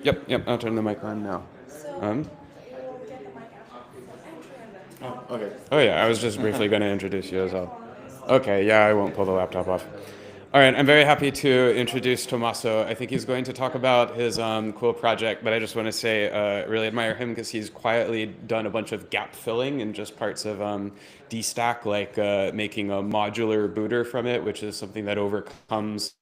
Yep, I'll turn the mic on now. Um, Oh, okay. oh yeah, I was just briefly going to introduce you as well. Okay, yeah, I won't pull the laptop off. All right, I'm very happy to introduce Tommaso. I think he's going to talk about his cool project, but I just want to say really admire him because he's quietly done a bunch of gap filling in just parts of DStack, like making a modular booter from it, which is something that overcomes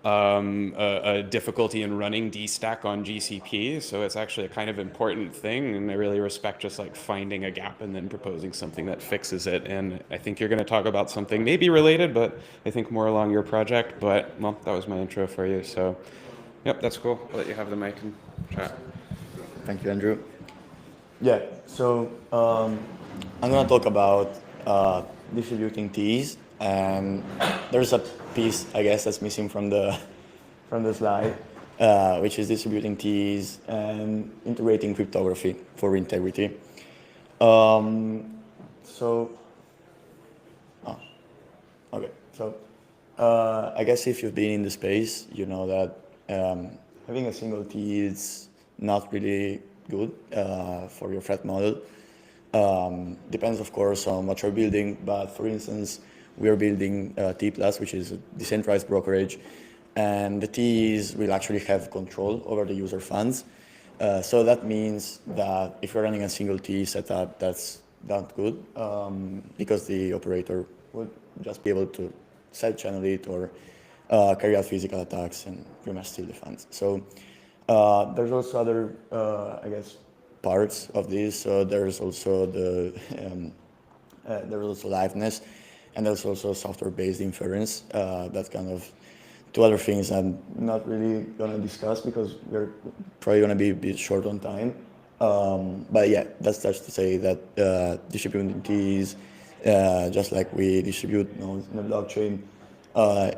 a difficulty in running DStack on GCP. So it's actually a kind of important thing, and I really respect just like finding a gap and then proposing something that fixes it. And I think you're going to talk about something maybe related, but I think more along your project. But well, that was my intro for you. So, yep, that's cool. I'll let you have the mic and chat. Thank you, Andrew. Yeah, so I'm going to talk about distributing teas, and there's a piece, I guess, that's missing from the slide, which is distributing teas and integrating cryptography for integrity. So, oh, okay, so I guess if you've been in the space, you know that having a single T is not really good for your threat model. Depends, of course, on what you're building, but for instance, we are building TEE+, which is a decentralized brokerage, and the T's will actually have control over the user funds. So that means that if you're running a single T setup, that's not good because the operator would just be able to side channel it or carry out physical attacks and pretty much steal the funds. So there's also other, I guess, parts of this. So there's also there's also liveness, and there's also software-based inference. That's kind of two other things I'm not really gonna discuss because we're probably gonna be a bit short on time. But yeah, that's just to say that distributing keys, just like we distribute nodes in the blockchain,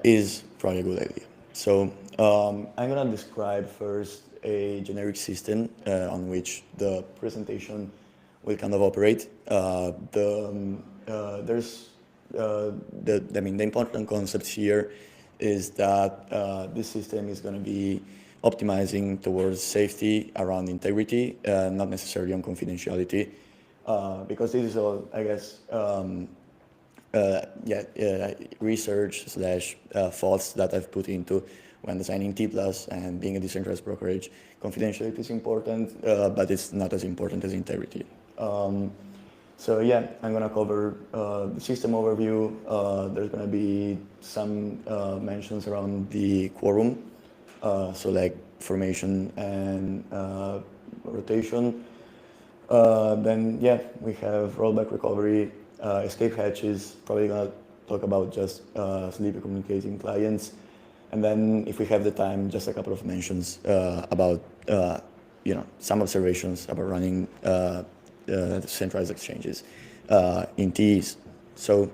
is probably a good idea. So I'm gonna describe first a generic system on which the presentation will kind of operate. The important concept here is that this system is going to be optimizing towards safety around integrity, not necessarily on confidentiality, because this is all, I guess, research slash thoughts that I've put into when designing T+, and being a decentralized brokerage. Confidentiality is important, but it's not as important as integrity. So yeah, I'm going to cover the system overview. There's going to be some mentions around the quorum, so like formation and rotation. Then yeah, we have rollback recovery, escape hatches, probably going to talk about just sleepy communicating clients. And then if we have the time, just a couple of mentions about some observations about running centralized exchanges in TEs. So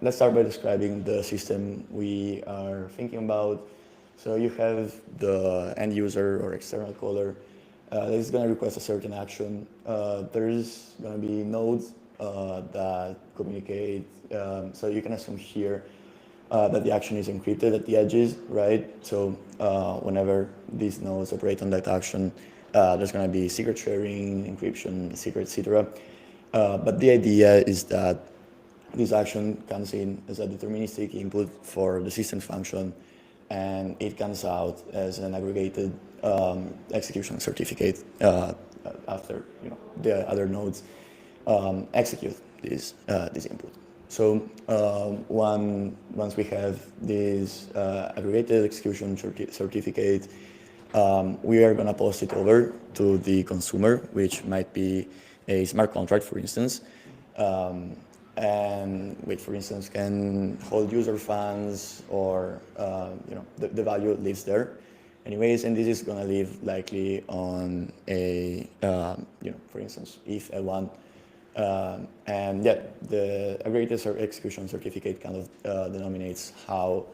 let's start by describing the system we are thinking about. So you have the end user or external caller that is going to request a certain action. There's going to be nodes that communicate. So you can assume here that the action is encrypted at the edges, right? So whenever these nodes operate on that action, there's going to be secret sharing, encryption, secret, etc. But the idea is that this action comes in as a deterministic input for the system function, and it comes out as an aggregated execution certificate after the other nodes execute this input. So once we have this aggregated execution certificate, we are going to post it over to the consumer, which might be a smart contract, for instance, and which, for instance, can hold user funds or the value lives there. Anyways, and this is going to live likely on a for instance, if L1. And yeah, the aggregated execution certificate kind of denominates how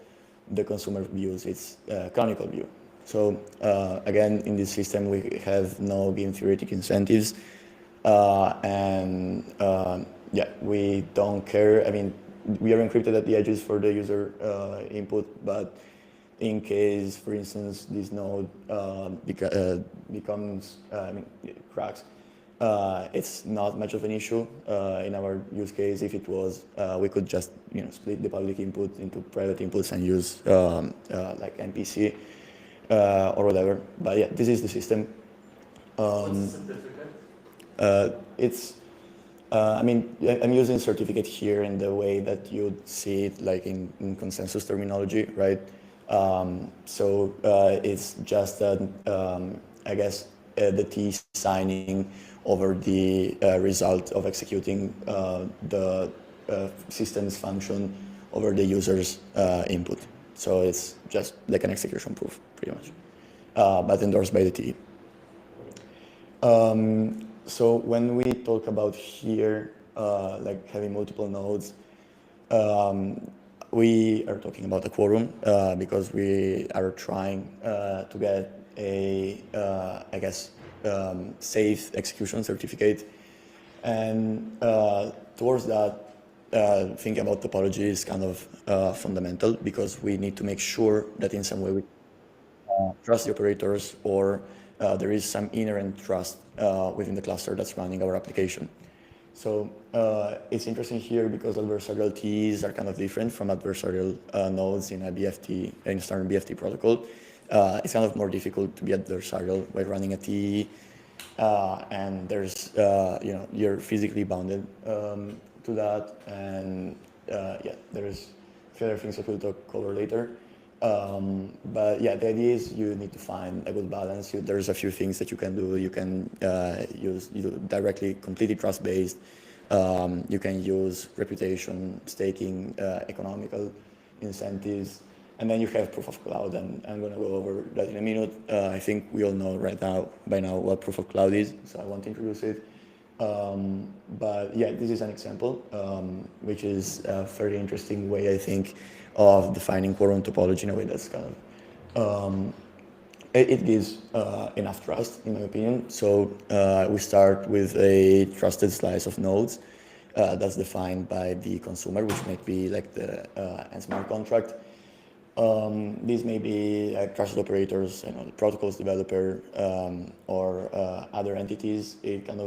the consumer views its canonical view. So again, in this system, we have no game theoretic incentives, and yeah, we don't care. I mean, we are encrypted at the edges for the user input, but in case, for instance, this node becomes, cracks, it's not much of an issue. In our use case, if it was, we could just split the public input into private inputs and use like MPC or whatever. But yeah, this is the system. What's the certificate? I'm using certificate here in the way that you'd see it like in consensus terminology, right? It's just that, I guess, the TEE signing over the result of executing the system's function over the user's input. So it's just like an execution proof, pretty much, but endorsed by the TEE. So when we talk about here, like having multiple nodes, we are talking about a quorum because we are trying to get a, safe execution certificate. And towards that, thinking about topology is kind of fundamental because we need to make sure that in some way we trust the operators or there is some inherent trust within the cluster that's running our application. So it's interesting here because adversarial TEEs are kind of different from adversarial nodes in a BFT, in standard BFT protocol. It's kind of more difficult to be adversarial by running a TEE, and there's, you're physically bounded to that, and there's a few other things that we'll cover later. But yeah, the idea is you need to find a good balance. There's a few things that you can do. You can use directly, completely trust-based. You can use reputation, staking, economical incentives, and then you have proof of cloud. And I'm going to go over that in a minute. I think we all know by now what proof of cloud is, so I won't introduce it. But yeah, this is an example, which is a very interesting way, I think, of defining quorum topology in a way that's kind of, it gives enough trust, in my opinion. So we start with a trusted slice of nodes that's defined by the consumer, which might be like the smart contract. These may be trusted operators, the protocols developer, or other entities. It's kind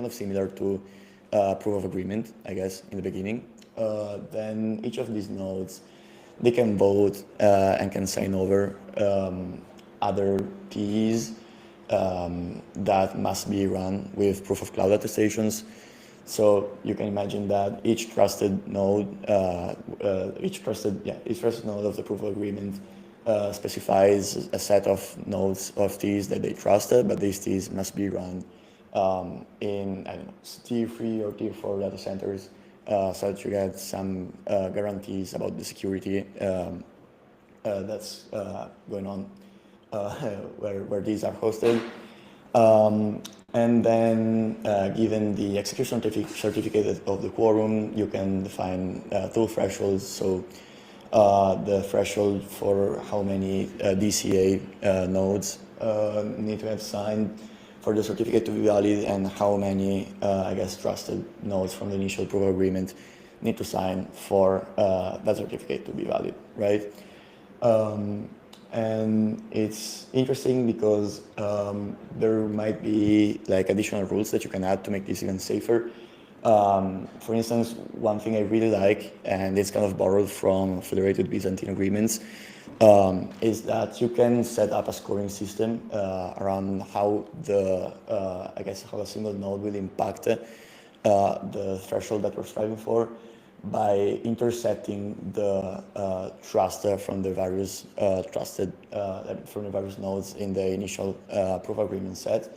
of similar to proof of agreement, I guess, in the beginning. Then each of these nodes, they can vote and can sign over other TEEs that must be run with proof of cloud attestations. So you can imagine that each trusted node, each trusted node of the proof of agreement specifies a set of nodes of TEEs that they trusted, but these TEEs must be run in, tier 3 or tier 4 data centers, so that you get some guarantees about the security that's going on where these are hosted. And then given the execution certificate of the quorum, you can define two thresholds. So the threshold for how many DCA nodes need to have signed for the certificate to be valid, and how many, trusted nodes from the initial proof of agreement need to sign for that certificate to be valid, right? And it's interesting because there might be like additional rules that you can add to make this even safer. For instance, one thing I really like, and it's kind of borrowed from federated Byzantine agreements, is that you can set up a scoring system around how how a single node will impact the threshold that we're striving for by intercepting the trust from the various nodes in the initial proof agreement set.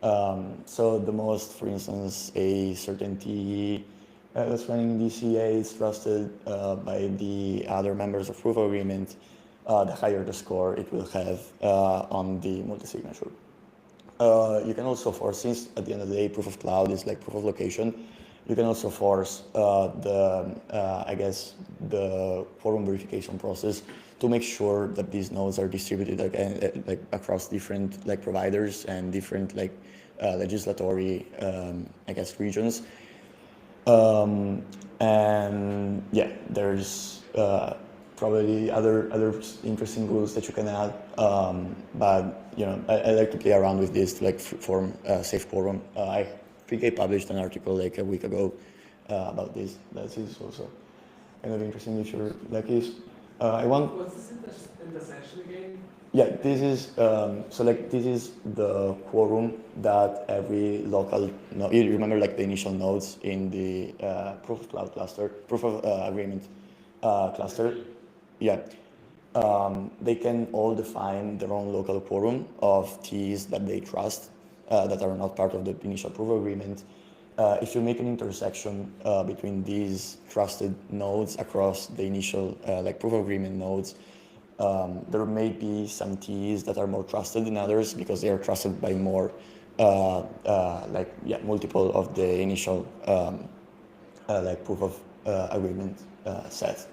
So the most, for instance, a certain TEE that's running DCA is trusted by the other members of proof agreement, the higher the score it will have on the multi-signature. You can also force, since at the end of the day, proof of cloud is like proof of location, you can also force the quorum verification process to make sure that these nodes are distributed across different providers and different legislatory regions. And yeah, there's probably other interesting rules that you can add. But you know, I like to play around with this to like form a safe quorum. I think I published an article like a week ago about this. That is also kind of interesting if you're like this. What's this intersection again? Yeah, this is so like this is the quorum that every local node. You remember like the initial nodes in the proof of cloud cluster, proof of agreement cluster. Yeah, they can all define their own local quorum of TEEs that they trust that are not part of the initial proof of agreement. If you make an intersection between these trusted nodes across the initial like proof of agreement nodes, there may be some TEEs that are more trusted than others because they are trusted by more multiple of the initial like proof of agreement set.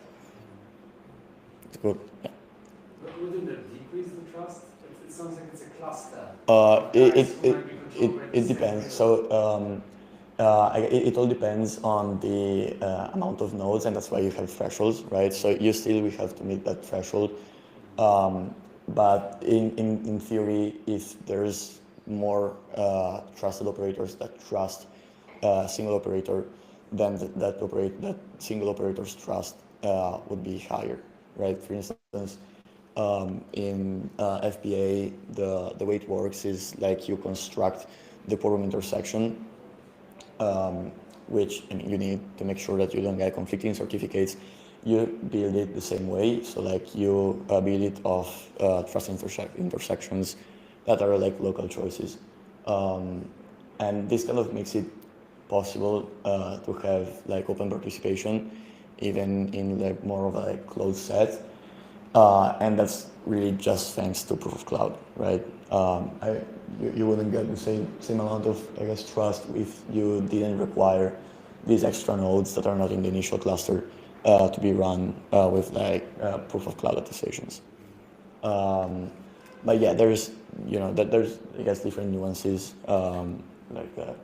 It's good. Yeah. But wouldn't that decrease the trust? It sounds like it's a cluster. It depends. So it all depends on the amount of nodes, and that's why you have thresholds, right? So we have to meet that threshold. But in theory, if there's more trusted operators that trust a single operator, then that single operator's trust would be higher, right? For instance, in FPA, the way it works is like you construct the quorum intersection, which you need to make sure that you don't get conflicting certificates. You build it the same way, so like you build it of trust intersections that are like local choices, and this kind of makes it possible to have like open participation even in like more of a like closed set, and that's really just thanks to proof of cloud, right? You wouldn't get the same amount of, I guess, trust if you didn't require these extra nodes that are not in the initial cluster to be run with like proof of cloud attestations. But yeah, there's I guess different nuances like that.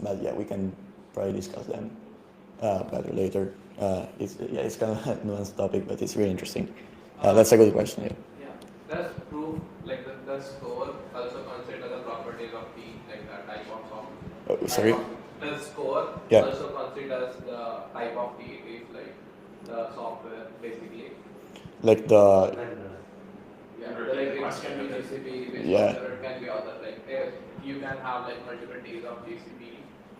But yeah, we can probably discuss them better later. It's kind of a nuanced topic, but it's really interesting. That's a good question. Yeah. Does proof like the score also consider the properties of the like the type of software? Sorry. Does score Yeah. also considers the type of TEE, like the software basically? Like the Yeah, like it can be GCP, which Yeah. software it can be other. Like if you can have like multiple TEEs of GCP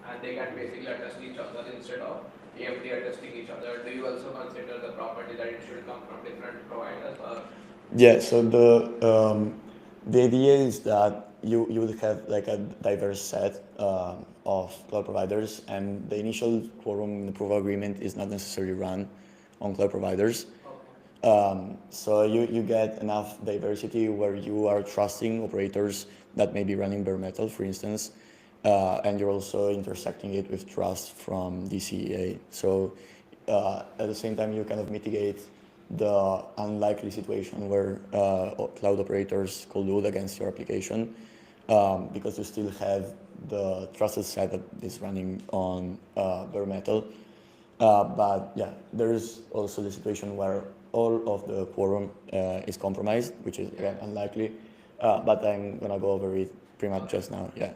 and they can basically attest each other instead of AMD attesting each other. Do you also consider the property that it should come from different providers or? Yeah, so the idea is that you would have like a diverse set of cloud providers, and the initial quorum in the proof of agreement is not necessarily run on cloud providers. So you get enough diversity where you are trusting operators that may be running bare metal, for instance, and you're also intersecting it with trust from DCEA. So at the same time, you kind of mitigate the unlikely situation where cloud operators collude against your application, because you still have the trusted set that is running on bare metal. But yeah, there's also the situation where all of the quorum is compromised, which is again unlikely. But I'm gonna go over it pretty much just now. Yeah,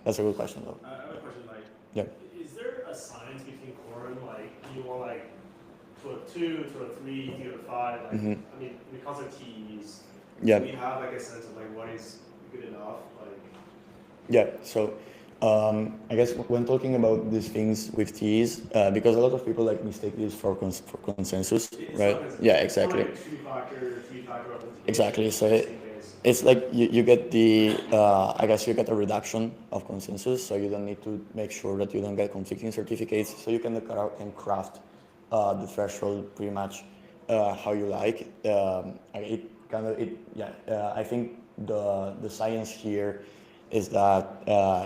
that's a good question though. I have a question. Like, Yeah. is there a science between quorum? Like, you want like to a 2, to a 3, to a 5? Like, Mhm. I mean, because of TEs, Yeah. do we have like a sense of like what is good enough? Like, Yeah, so I guess when talking about these things with TEs, because a lot of people like mistake this for consensus, it's right? not as- Yeah, it's not exactly. like 2-factor, 3-factor authentication. Exactly. So in the same case. it's like you get the, I guess you get a reduction of consensus, so you don't need to make sure that you don't get conflicting certificates, so you can craft the threshold pretty much how you like. I think the science here is that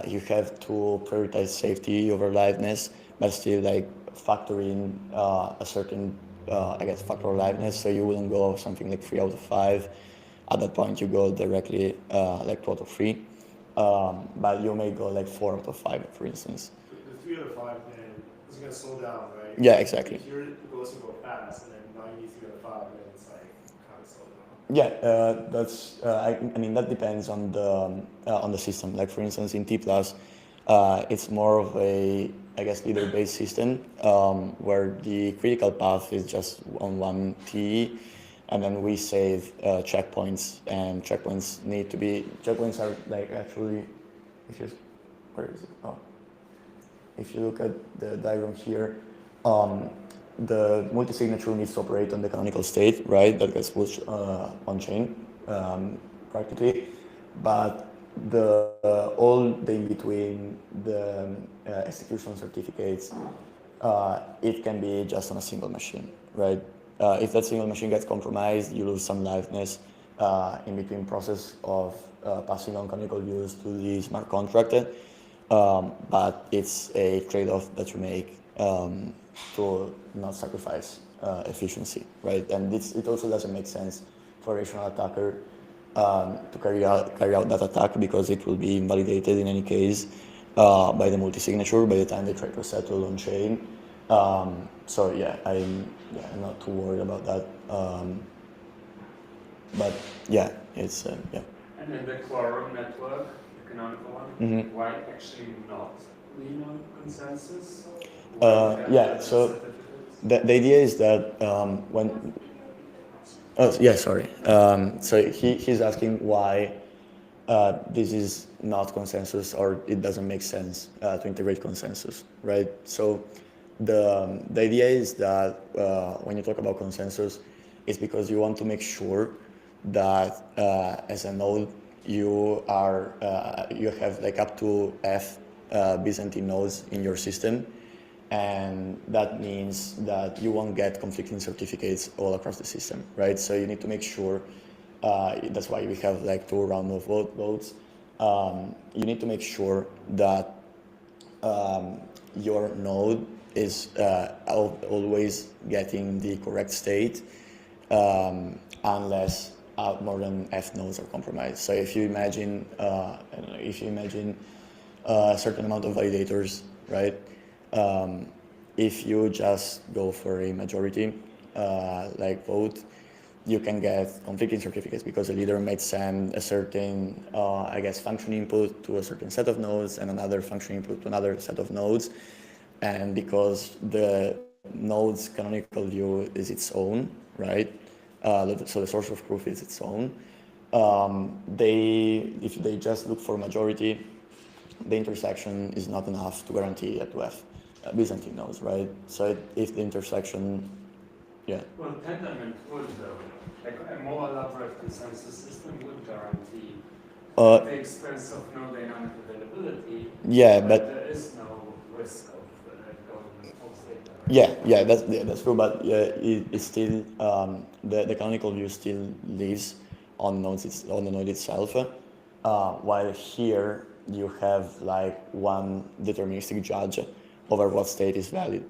you have to prioritize safety over liveness, but still like factor in a certain, factor of liveness. So you wouldn't go something like 3 out of 5. At that point, you go directly like 2 out of 3. But you may go like 4 out of 5, for instance. The 3 out of 5 then is going to slow down, right? Yeah, exactly. If you're supposed to go fast, and then now Yeah, I mean that depends on the system. Like for instance, in TEE+, it's more of a, I guess, leader-based system where the critical path is just on one TE, and then we save checkpoints, and checkpoints are like actually, where is it? Oh, if you look at the diagram here, the multi-signature needs to operate on the canonical state, right? That gets pushed on chain practically, but all the in between the execution certificates, it can be just on a single machine, right? If that single machine gets compromised, you lose some liveness in between process of passing on canonical views to the smart contract. But it's a trade-off that you make to not sacrifice efficiency, right? And it also doesn't make sense for a rational attacker to carry out that attack because it will be invalidated in any case by the multi-signature by the time they try to settle on chain. So yeah, I'm not too worried about that. But yeah, it's yeah. And in the quorum network, the canonical one, Mm-hmm. why actually not lean on consensus? Yeah, so the idea is that when... Oh, yeah, sorry. So he's asking why this is not consensus or it doesn't make sense to integrate consensus, right? So the idea is that when you talk about consensus, it's because you want to make sure that as a node you have like up to F Byzantine nodes in your system, and that means that you won't get conflicting certificates all across the system, right? So you need to make sure, that's why we have like 2 rounds of votes. You need to make sure that your node is always getting the correct state unless more than F nodes are compromised. So if you imagine, a certain amount of validators, right? If you just go for a majority like vote, you can get conflicting certificates because the leader might send a certain, I guess, function input to a certain set of nodes and another function input to another set of nodes. And because the node's canonical view is its own, right? So the source of proof is its own. If they just look for majority, the intersection is not enough to guarantee that to have Byzantine nodes, right? So if the intersection, yeah. Well, Pentiment would though. Like a more elaborate consensus system would guarantee at the expense of no dynamic availability. Yeah, but there is no risk of going full state. Yeah, that's true. But it's still the canonical view still lives on nodes. On the node itself, while here you have like one deterministic judge over what state is valid,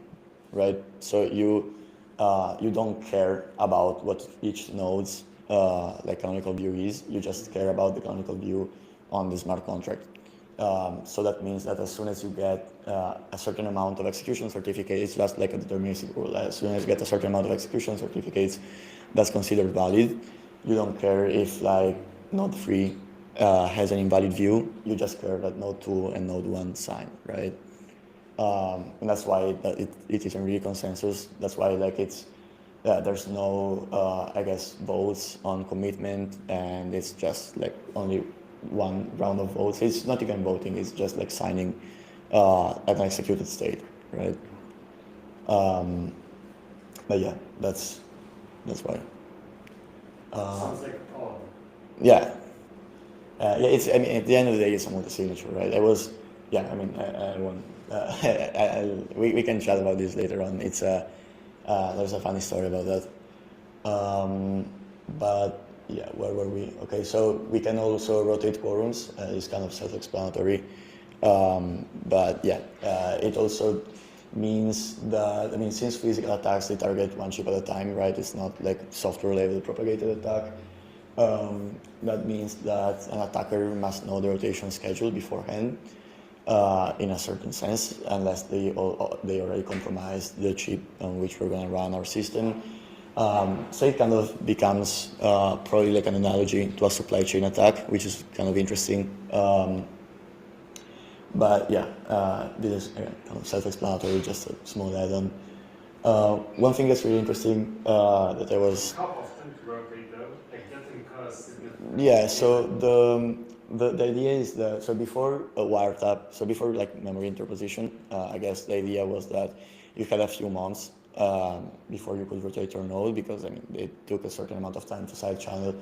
right? So you don't care about what each node's like canonical view is. You just care about the canonical view on the smart contract. So that means that as soon as you get a certain amount of execution certificates, it's just like a deterministic rule. As soon as you get a certain amount of execution certificates, that's considered valid. You don't care if like node 3 has an invalid view. You just care that node 2 and node 1 sign, right? And that's why it isn't really consensus. That's why like there's no I guess votes on commitment, and it's just like only one round of votes. It's not even voting. It's just like signing an executed state, right? But yeah, that's why. Sounds like a poem. Yeah. It's. I mean, at the end of the day, it's a multi-signature, right? I won't. We can chat about this later on. It's there's a funny story about that. But yeah, where were we? Okay, so we can also rotate quorums. It's kind of self-explanatory. But yeah, it also means that, I mean, since physical attacks, they target one chip at a time, right? It's not like software level propagated attack. That means that an attacker must know the rotation schedule beforehand, in a certain sense, unless they already compromised the chip on which we're going to run our system. So it kind of becomes probably like an analogy to a supply chain attack, which is kind of interesting. But yeah, this is again, kind of self-explanatory, just a small add-on. One thing that's really interesting that I was... How often to rotate though? Like getting costs significant. Yeah, so the idea is that, so before a wiretap, so before like memory interposition, I guess the idea was that you had a few months before you could rotate your node, because I mean, it took a certain amount of time to side channel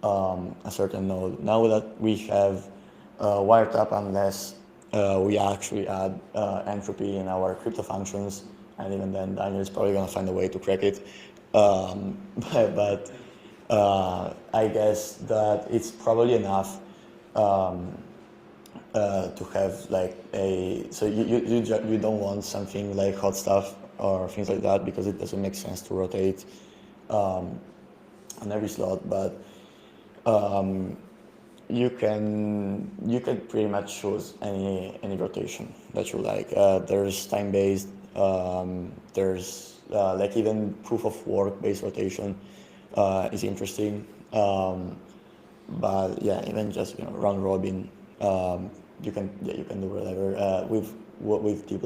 a certain node. Now that we have wiretap, unless we actually add entropy in our crypto functions, and even then Daniel is probably going to find a way to crack it. But I guess that it's probably enough to have like so you don't want something like hot stuff or things like that, because it doesn't make sense to rotate on every slot. But you can pretty much choose any rotation that you like. There's time-based. There's like even proof of work based rotation is interesting. But yeah, even just round robin, you can do whatever. With TEE+,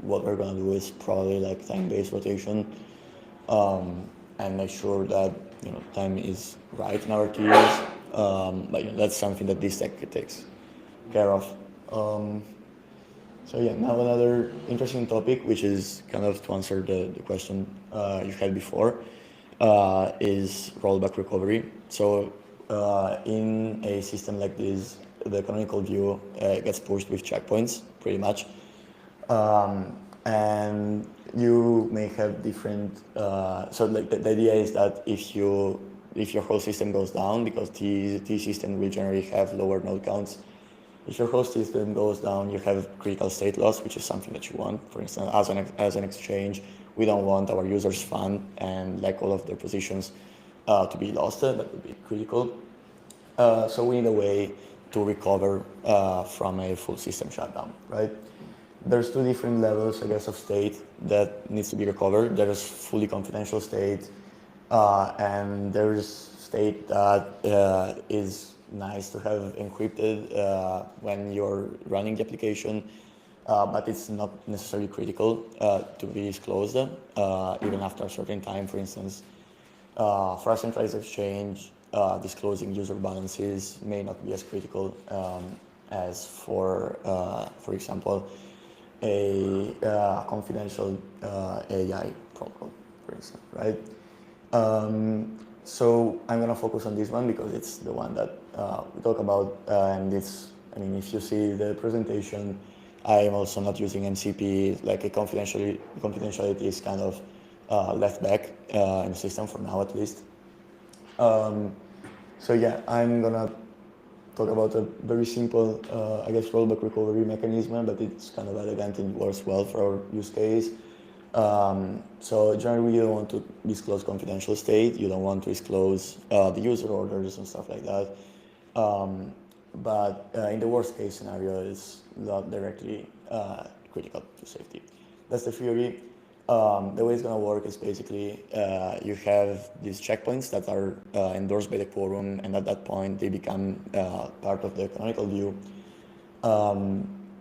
what we're gonna do is probably like time-based rotation, and make sure that time is right in our tiers. But that's something that this tech takes care of. So yeah, now another interesting topic, which is kind of to answer the question you had before, is rollback recovery. So in a system like this, the canonical view gets pushed with checkpoints, pretty much. And you may have different, so like the idea is that if your whole system goes down, because TEE system will generally have lower node counts, if your whole system goes down, you have critical state loss, which is something that you want. For instance, as an exchange, we don't want our users' fund and like all of their positions to be lost. That would be critical. So we need a way to recover from a full system shutdown, right? There's two different levels, I guess, of state that needs to be recovered. There is fully confidential state, and there's state that is nice to have encrypted when you're running the application, but it's not necessarily critical to be disclosed even after a certain time. For instance, for a centralized exchange, disclosing user balances may not be as critical as for example, a confidential AI protocol, for instance, right? So I'm gonna focus on this one because it's the one that we talk about, and if you see the presentation, I am also not using MCP. Like a confidentiality is kind of left back in the system for now, at least. So yeah, I'm gonna talk about a very simple, I guess, rollback recovery mechanism, but it's kind of elegant and works well for our use case. So generally, you don't want to disclose confidential state. You don't want to disclose the user orders and stuff like that. But in the worst case scenario, it's not directly critical to safety. That's the theory. The way it's going to work is basically you have these checkpoints that are endorsed by the quorum, and at that point they become part of the canonical view.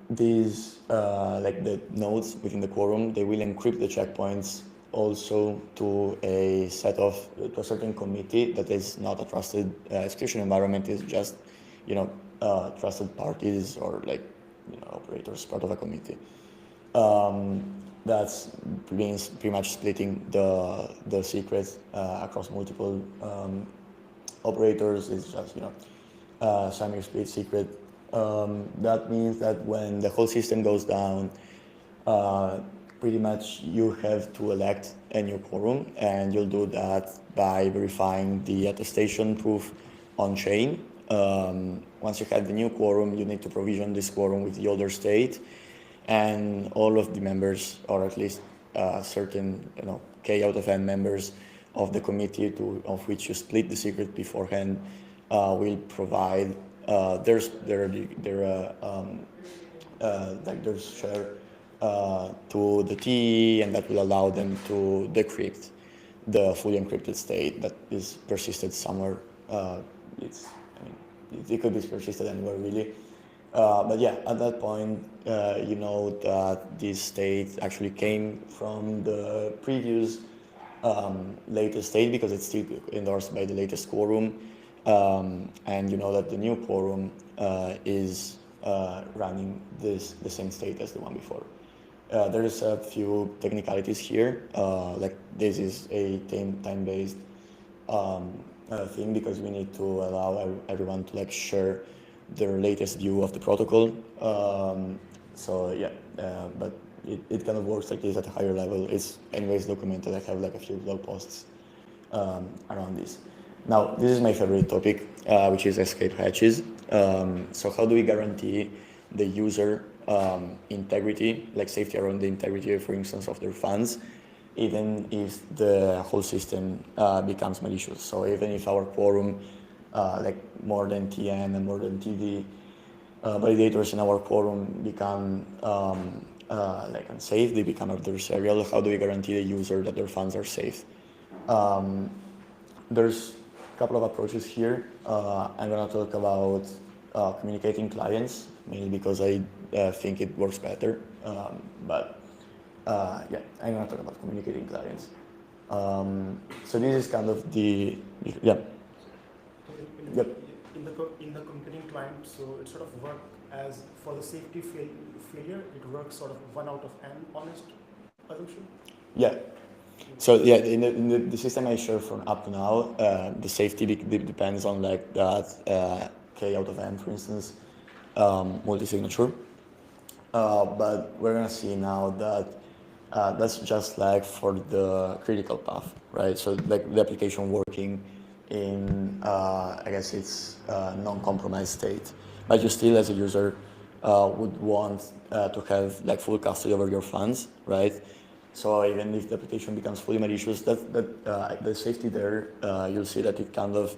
These, like the nodes within the quorum, they will encrypt the checkpoints also to a certain committee that is not a trusted execution environment. Is just, trusted parties or like, operators, part of a committee. That means pretty much splitting the secrets across multiple operators. It's just, semi-split secret. That means that when the whole system goes down, pretty much you have to elect a new quorum, and you'll do that by verifying the attestation proof on chain. Once you have the new quorum, you need to provision this quorum with the older state, and all of the members, or at least certain K out of N members of the committee of which you split the secret beforehand will provide their share to the TEE, and that will allow them to decrypt the fully encrypted state that is persisted somewhere. It could be persisted anywhere really. But yeah, at that point, you know that this state actually came from the previous latest state because it's still endorsed by the latest quorum. And you know that the new quorum is running the same state as the one before. There's a few technicalities here. Like this is a time-based thing because we need to allow everyone to like share their latest view of the protocol. So yeah, but it kind of works like this at a higher level. It's anyways documented. I have like a few blog posts around this. Now, this is my favorite topic, which is escape hatches. So how do we guarantee the user integrity, like safety around the integrity, for instance, of their funds, even if the whole system becomes malicious? So even if our quorum, like more than TN and more than TD validators in our quorum become like unsafe, they become adversarial, how do we guarantee the user that their funds are safe? There's a couple of approaches here. I'm going to talk about communicating clients, mainly because I think it works better. But yeah, I'm going to talk about communicating clients. So this is kind of the, yeah. Yep. In the computing client, so it sort of works as for the safety failure, it works sort of 1 out of n honest assumption. Yeah. So yeah, in the system I share from up to now, the safety depends on like that k out of n, for instance, multi-signature. But we're gonna see now that that's just like for the critical path, right? So like the application working in, I guess it's non-compromised state, but you still as a user would want to have like full custody over your funds, right? So even if the application becomes fully malicious, the safety there, you'll see that it kind of,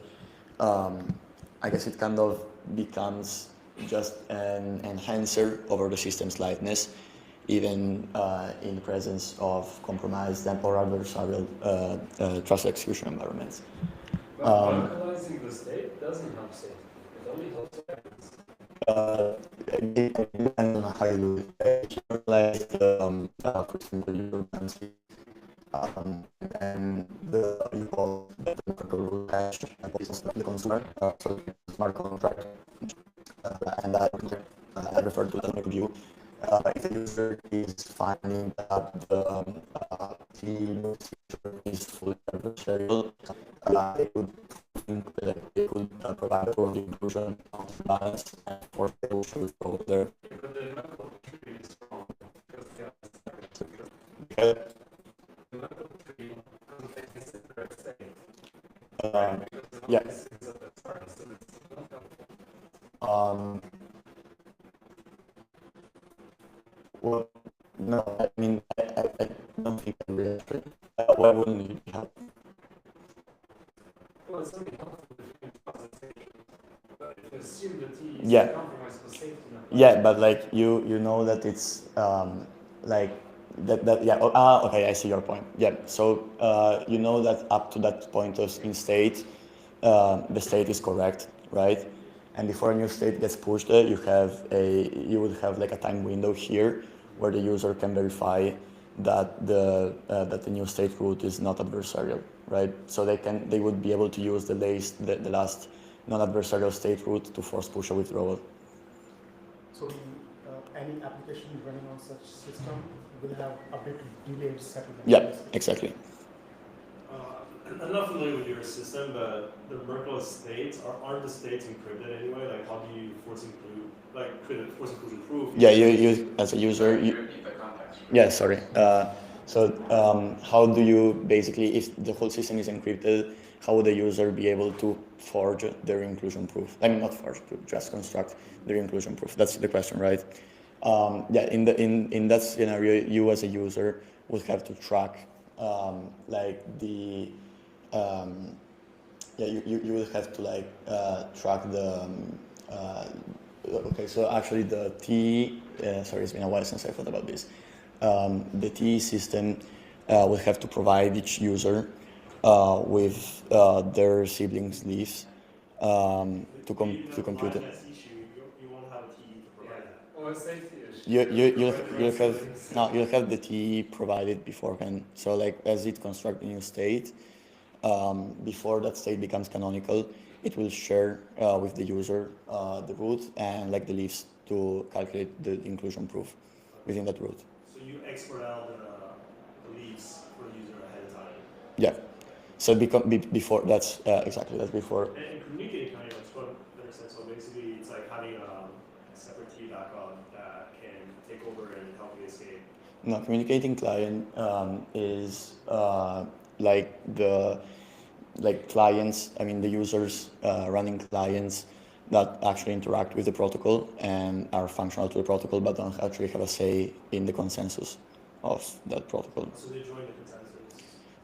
I guess it kind of becomes just an enhancer over the system's liveness, even in the presence of compromised or adversarial trust execution environments. But localizing the state doesn't help safety. It only helps evidence. It depends on how you do it. If you realize for example, your currency, and you call the rule hash the consumer, so the smart contract, and I refer to that view. If the user is finding that the TEE is fully adversarial, they could provide a total inclusion of the balance and for the should go there. But the local tree is wrong because they Okay. the local tree contains the correct state. Yeah. So it's not helpful. Well, no, I mean, I don't think I'm really sure. Why wouldn't it be helpful? Well, it's only helpful if you can presentation. But if you assume the T is Yeah. compromised for safety, not Yeah, but like you know that it's like that yeah. Okay, I see your point. Yeah, so you know that up to that point in state, the state is correct, right? And before a new state gets pushed, you would have like a time window here where the user can verify that the new state root is not adversarial, right? So they would be able to use the last non-adversarial state root to force push a withdrawal. So any application running on such system will have a bit delayed settlement. Yeah, exactly. I'm not familiar with your system, but the Merkle states aren't the states encrypted anyway? Like, how do you force inclusion proof? Yeah, you as a user. Repeat the context. Yeah, sorry. So how do you basically, if the whole system is encrypted, how would the user be able to forge their inclusion proof? I mean, not forge, just construct their inclusion proof. That's the question, right? Yeah, in that scenario, you as a user would have to track like the yeah, you will have to like track the okay, so actually the TEE, sorry, it's been a while since I thought about this. The TEE system will have to provide each user with their siblings' leaves to compute it. You won't have a TE to provide that. Or a safety issue. You'll have the TE provided beforehand. So like as it constructs a new state, before that state becomes canonical, it will share with the user the root and like the leaves to calculate the inclusion proof within that root. So you export out the leaves for the user ahead of time. Yeah. So before that's exactly that's before. And communicating kind of like what understand. So basically, it's like having a separate TE backup that can take over and help you escape. No, communicating client is like clients. I mean, the users running clients that actually interact with the protocol and are functional to the protocol, but don't actually have a say in the consensus of that protocol. So they join the consensus.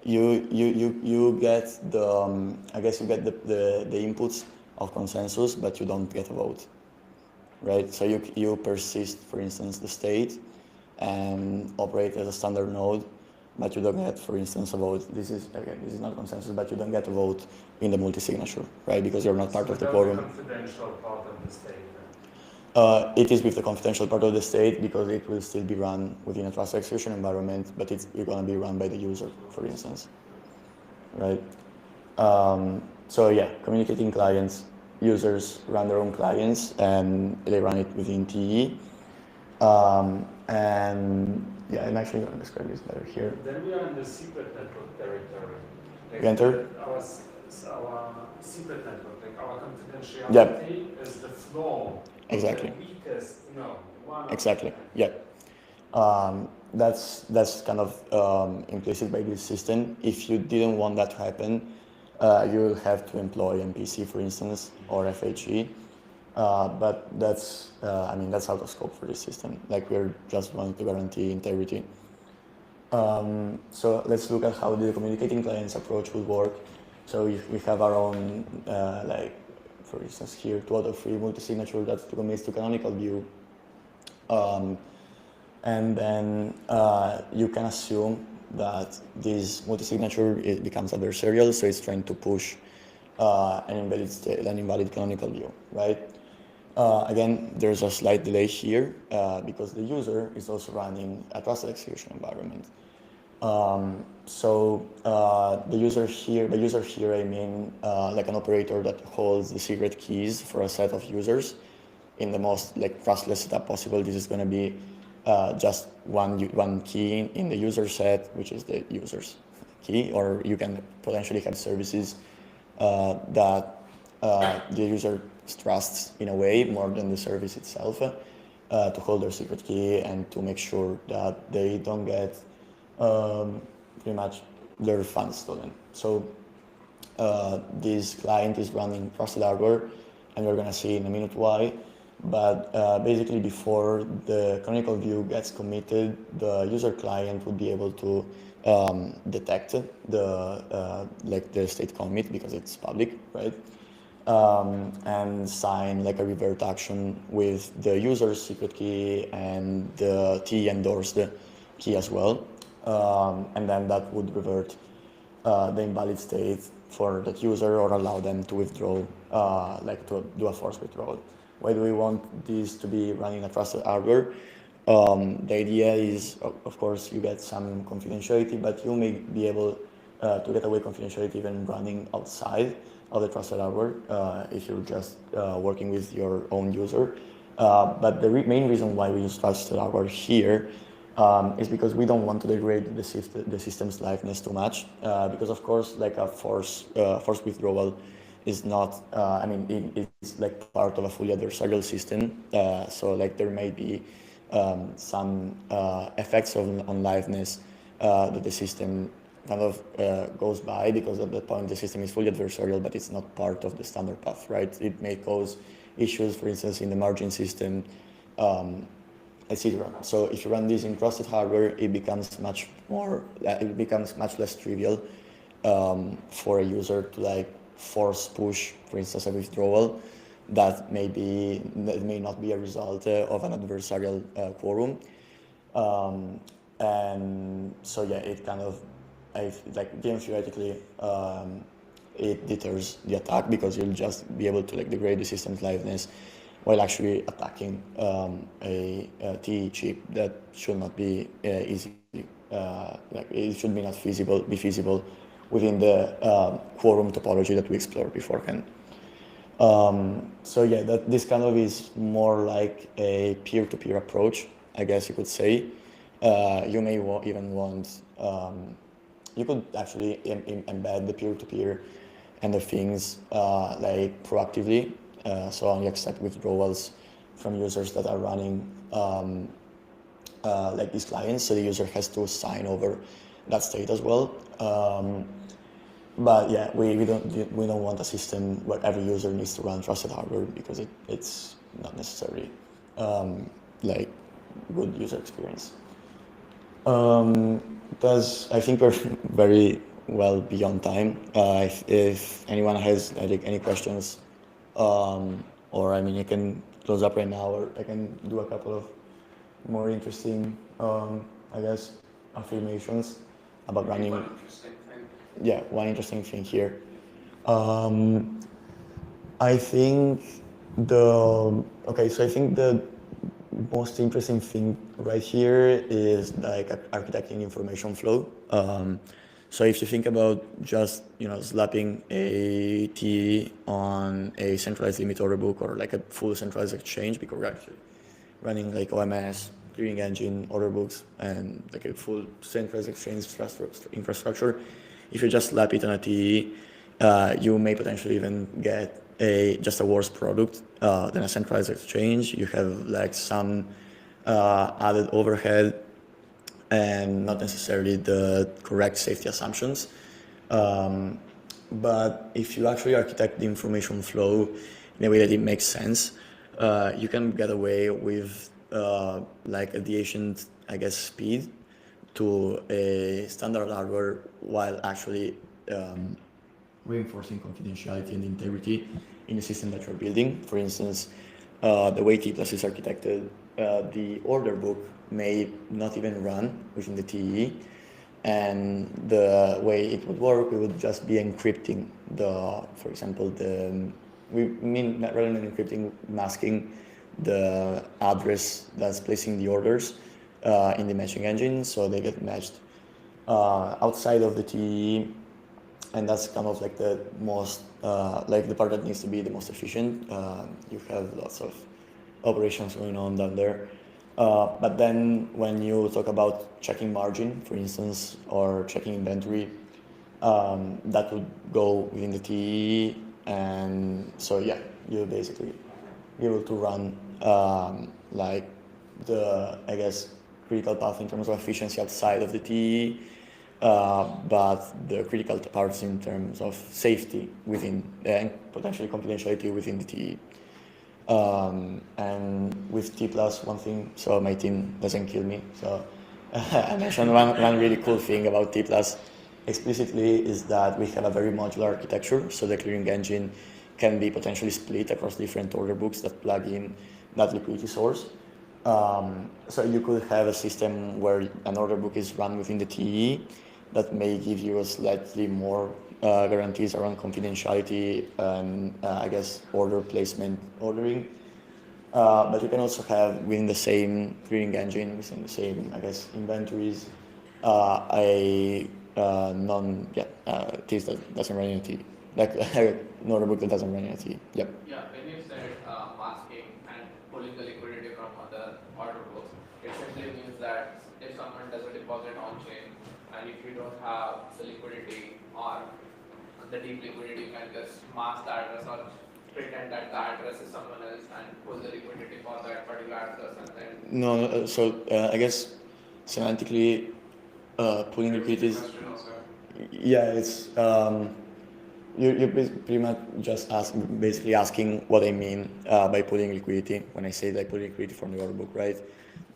You get the I guess you get the inputs of consensus, but you don't get a vote, right? So you persist, for instance, the state and operate as a standard node, but you don't get, for instance, a vote. This is not consensus, but you don't get a vote in the multi-signature, right? Because you're not part of the quorum. The confidential part of the state. It is with the confidential part of the state because it will still be run within a trusted execution environment, but it's going to be run by the user, for instance, right? So yeah, communicating clients, users run their own clients and they run it within TE. And yeah, I'm actually going to describe this better here. Then we are in the secret network territory. Like You enter? Our secret network, like our confidentiality is the flaw. Exactly. The weakest, Exactly. Yeah. That's kind of implicit by this system. If you didn't want that to happen, you'll have to employ MPC, for instance, or FHE. But that's out of scope for this system. Like we're just wanting to guarantee integrity. So let's look at how the communicating clients approach will work. So we have our own, for instance here, 2 out of 3 multi-signature that commits to canonical view. And then you can assume that this multi-signature becomes adversarial, so it's trying to push an invalid canonical view, right? Again, there's a slight delay here because the user is also running a trusted execution environment. So the user here, I mean, like an operator that holds the secret keys for a set of users in the most like trustless setup possible. This is going to be just one key in the user set, which is the user's key, or you can potentially have services that the user trusts in a way more than the service itself to hold their secret key and to make sure that they don't get pretty much their funds stolen. So this client is running trusted hardware, and we're going to see in a minute why. But basically, before the canonical view gets committed, the user client would be able to detect the state commit because it's public, right? And sign like a revert action with the user's secret key and the TE endorsed key as well. And then that would revert the invalid state for that user or allow them to withdraw, to do a forced withdrawal. Why do we want this to be running a trusted hardware? The idea is, of course, you get some confidentiality, but you may be able to get away confidentiality even running outside of the trusted hardware if you're just working with your own user. But the main reason why we use trusted hardware here is because we don't want to degrade the system's liveness too much. Because of course, like a forced withdrawal is not, it's like part of a fully adversarial system. So like there may be some effects on liveness that the system kind of goes by, because at that point the system is fully adversarial, but it's not part of the standard path, right? It may cause issues, for instance, in the margin system, etc. So if you run this in trusted hardware, it becomes much less trivial for a user to like force push, for instance, a withdrawal that may not be a result of an adversarial quorum. And so yeah, it kind of game theoretically, it deters the attack because you'll just be able to like degrade the system's liveness while actually attacking a TEE chip that should not be easy. Like it should be not be feasible within the quorum topology that we explored beforehand. So yeah, this kind of is more like a peer-to-peer approach, I guess you could say. You may even want, you could actually embed the peer-to-peer and the things like proactively, so only accept withdrawals from users that are running like these clients, so the user has to sign over that state as well. But yeah, we don't want a system where every user needs to run trusted hardware because it's not necessarily like good user experience. Because I think we're very well beyond time. If anyone has like any questions, or I mean, you can close up right now, or I can do a couple of more interesting, I guess, affirmations about running. One interesting thing. Yeah, one interesting thing here. I think so I think the most interesting thing right here is like architecting information flow. So if you think about just slapping a TEE on a centralized limit order book or like a full centralized exchange, because we're actually running like OMS, clearing engine, order books, and like a full centralized exchange infrastructure. If you just slap it on a TEE, you may potentially even get just a worse product than a centralized exchange. You have like some added overhead and not necessarily the correct safety assumptions. But if you actually architect the information flow in a way that it makes sense, you can get away with like adjacent, I guess, speed to a standard hardware while actually reinforcing confidentiality and integrity in the system that you're building. For instance, the way TEE+ is architected, the order book may not even run within the TEE, and the way it would work, we would just be encrypting for example, rather than encrypting, masking the address that's placing the orders in the matching engine, so they get matched outside of the TEE, and that's kind of like the most, like the part that needs to be the most efficient. You have lots of operations going on down there. But then when you talk about checking margin, for instance, or checking inventory, that would go within the TEE, and so yeah, you'll basically be able to run like the, I guess, critical path in terms of efficiency outside of the TEE, but the critical parts in terms of safety within and potentially confidentiality within the TEE. And with TEE+, one thing, so my team doesn't kill me. So I mentioned one really cool thing about TEE+ explicitly is that we have a very modular architecture. So the clearing engine can be potentially split across different order books that plug in that liquidity source. So you could have a system where an order book is run within the TEE that may give you a slightly more guarantees around confidentiality and I guess order placement ordering. But you can also have within the same clearing engine, within the same, I guess, inventories, TEE that doesn't run in a TEE, like an order book that doesn't run in a TEE. Yep. Yeah, when you said masking and pulling the liquidity from other order books, it simply means that if someone does a deposit on chain and if you don't have the liquidity or the deep liquidity, you can just mask the address or pretend that the address is someone else and pull the liquidity for that particular address and then... No, so I guess semantically pulling liquidities... Yeah, it's... You're pretty much just basically asking what I mean by pulling liquidity when I say like pulling liquidity from the order book, right?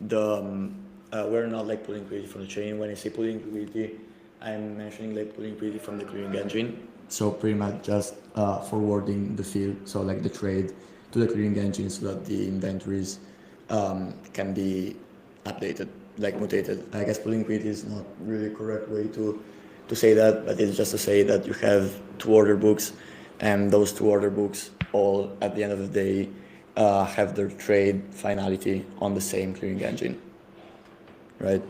We're not like pulling liquidity from the chain. When I say pulling liquidity, I'm mentioning like pulling liquidity from the clearing engine. So pretty much just forwarding the field, so like the trade to the clearing engine so that the inventories can be updated, like mutated. I guess pulling liquidity is not really a correct way to to say that, but it's just to say that you have two order books, and those two order books all, at the end of the day, have their trade finality on the same clearing engine, right?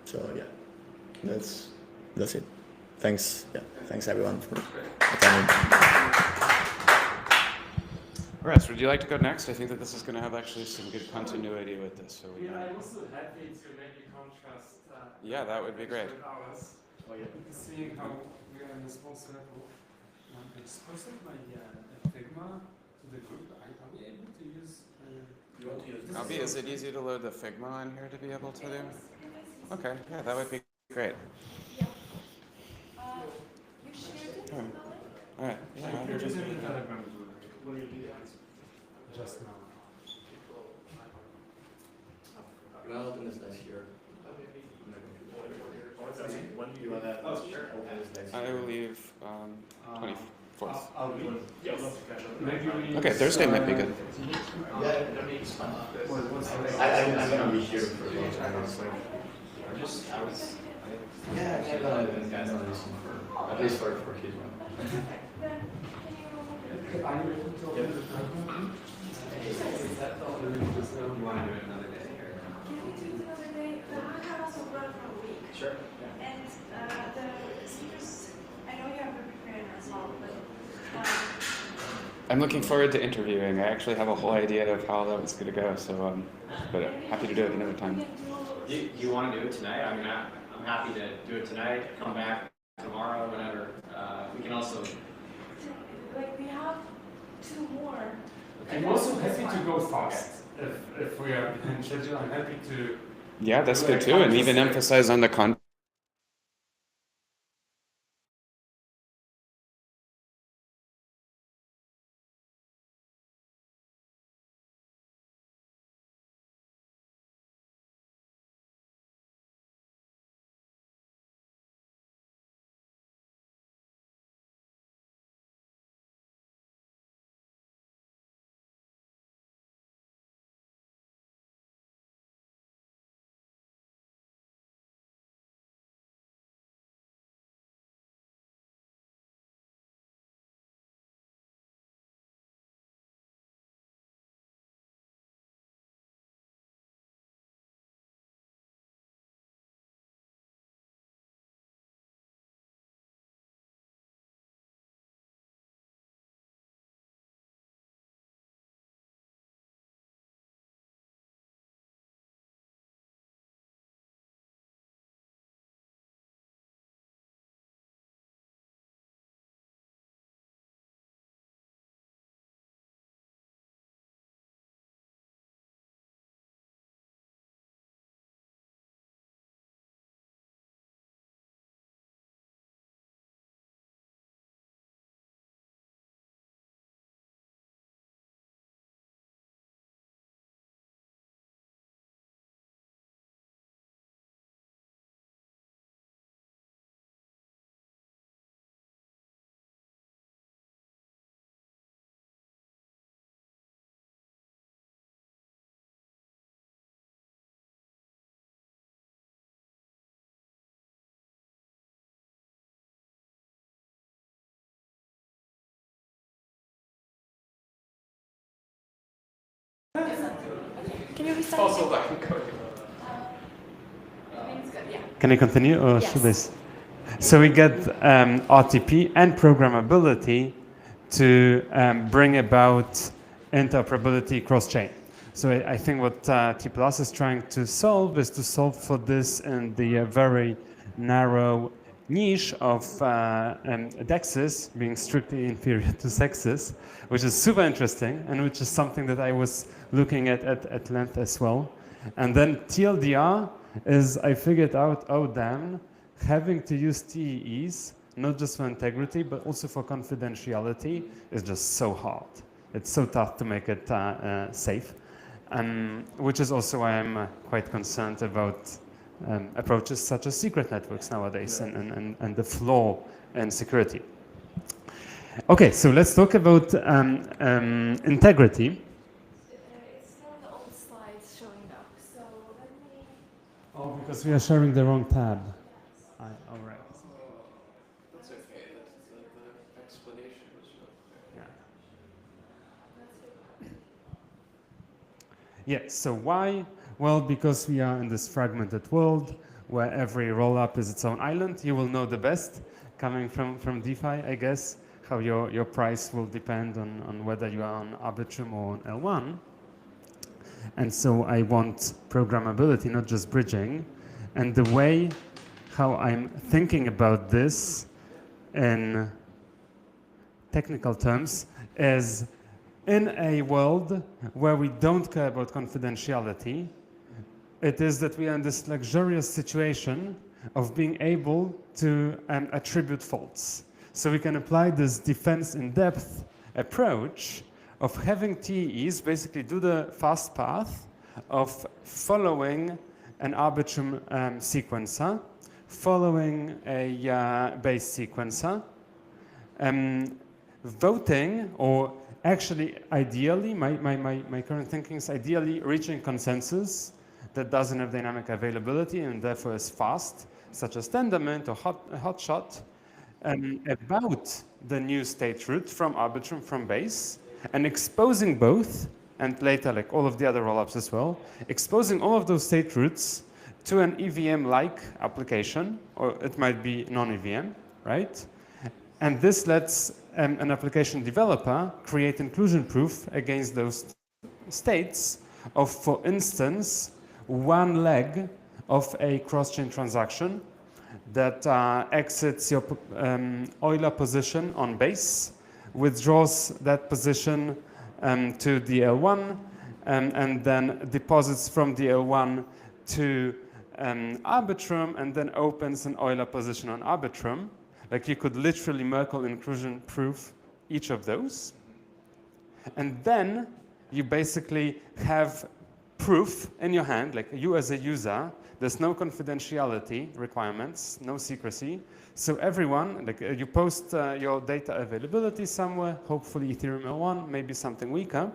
So yeah, that's it. Thanks, thanks everyone for attending. Orest, would you like to go next? I think that this is going to have actually some good continuity with this. So I'm also happy to maybe contrast. Yeah, that would be great. With ours. Seeing how we are in a small circle. I exposed my Figma to the group. Are we able to use? Albie, is it easy to load the Figma on here to be able to do? Okay, yeah, that would be great. Yeah. You shared it? All right. Yeah, I I'll just- Just now. Can I open this next year? When do you want that? Oh, sure. I will leave 24th. I'll be. Yes. Love to catch up. Maybe we. Okay, Thursday might be good. I'm gonna be here for a long time, honestly. Yeah, I've been guys on this for at least for kids. Are you able to open the program? Can we do it another day? I have also run for a week. Sure. And the speakers, I know you have a prepared as well, but I'm looking forward to interviewing. I actually have a whole idea of how that was going to go, so but happy to do it another time. Do you want to do it tonight? I mean, I'm happy to do it tonight. Come back tomorrow, whenever. We can also. like we have two more. I'm also happy to go fast. If we are behind schedule, I'm happy to. Yeah, that's good too, and even emphasize on the content. Can you restart? Also, like Cody. Everything's good, yeah. Can I continue or Yes. should I? So we get RTP and programmability to bring about interoperability cross-chain. So I think what TEE Plus is trying to solve is to solve for this in the very narrow niche of DEXs being strictly inferior to sexes, which is super interesting and which is something that I was looking at length as well. And then TLDR is, I figured out, oh damn, having to use TEEs, not just for integrity, but also for confidentiality, is just so hard. It's so tough to make it safe, which is also why I'm quite concerned about approaches such as secret networks nowadays and the flaw in security. Okay, so let's talk about integrity. It's still the old slides showing up, so let me because we are sharing the wrong tab. All right. That's okay. The explanation was Yeah. Yeah, so why? Well, because we are in this fragmented world where every rollup is its own island. You will know the best coming from DeFi, I guess, how your price will depend on whether you are on Arbitrum or on L1. And so I want programmability, not just bridging. And the way how I'm thinking about this in technical terms is in a world where we don't care about confidentiality, it is that we are in this luxurious situation of being able to attribute faults. So we can apply this defense in depth approach of having TEEs basically do the fast path of following an Arbitrum sequencer, following a base sequencer, voting, or actually ideally, my current thinking is ideally reaching consensus that doesn't have dynamic availability and therefore is fast, such as Tendermint or Hotshot, about the new state root from Arbitrum, from base, and exposing both, and later like all of the other rollups as well, exposing all of those state roots to an EVM-like application, or it might be non-EVM, right? And this lets an application developer create inclusion proof against those states of, for instance, one leg of a cross-chain transaction that exits your Euler position on base, withdraws that position to the L1, and then deposits from the L1 to Arbitrum, and then opens an Euler position on Arbitrum. Like you could literally Merkle inclusion proof each of those. And then you basically have proof in your hand, like you as a user, there's no confidentiality requirements, no secrecy. So everyone, like you post your data availability somewhere, hopefully Ethereum L1, maybe something weaker.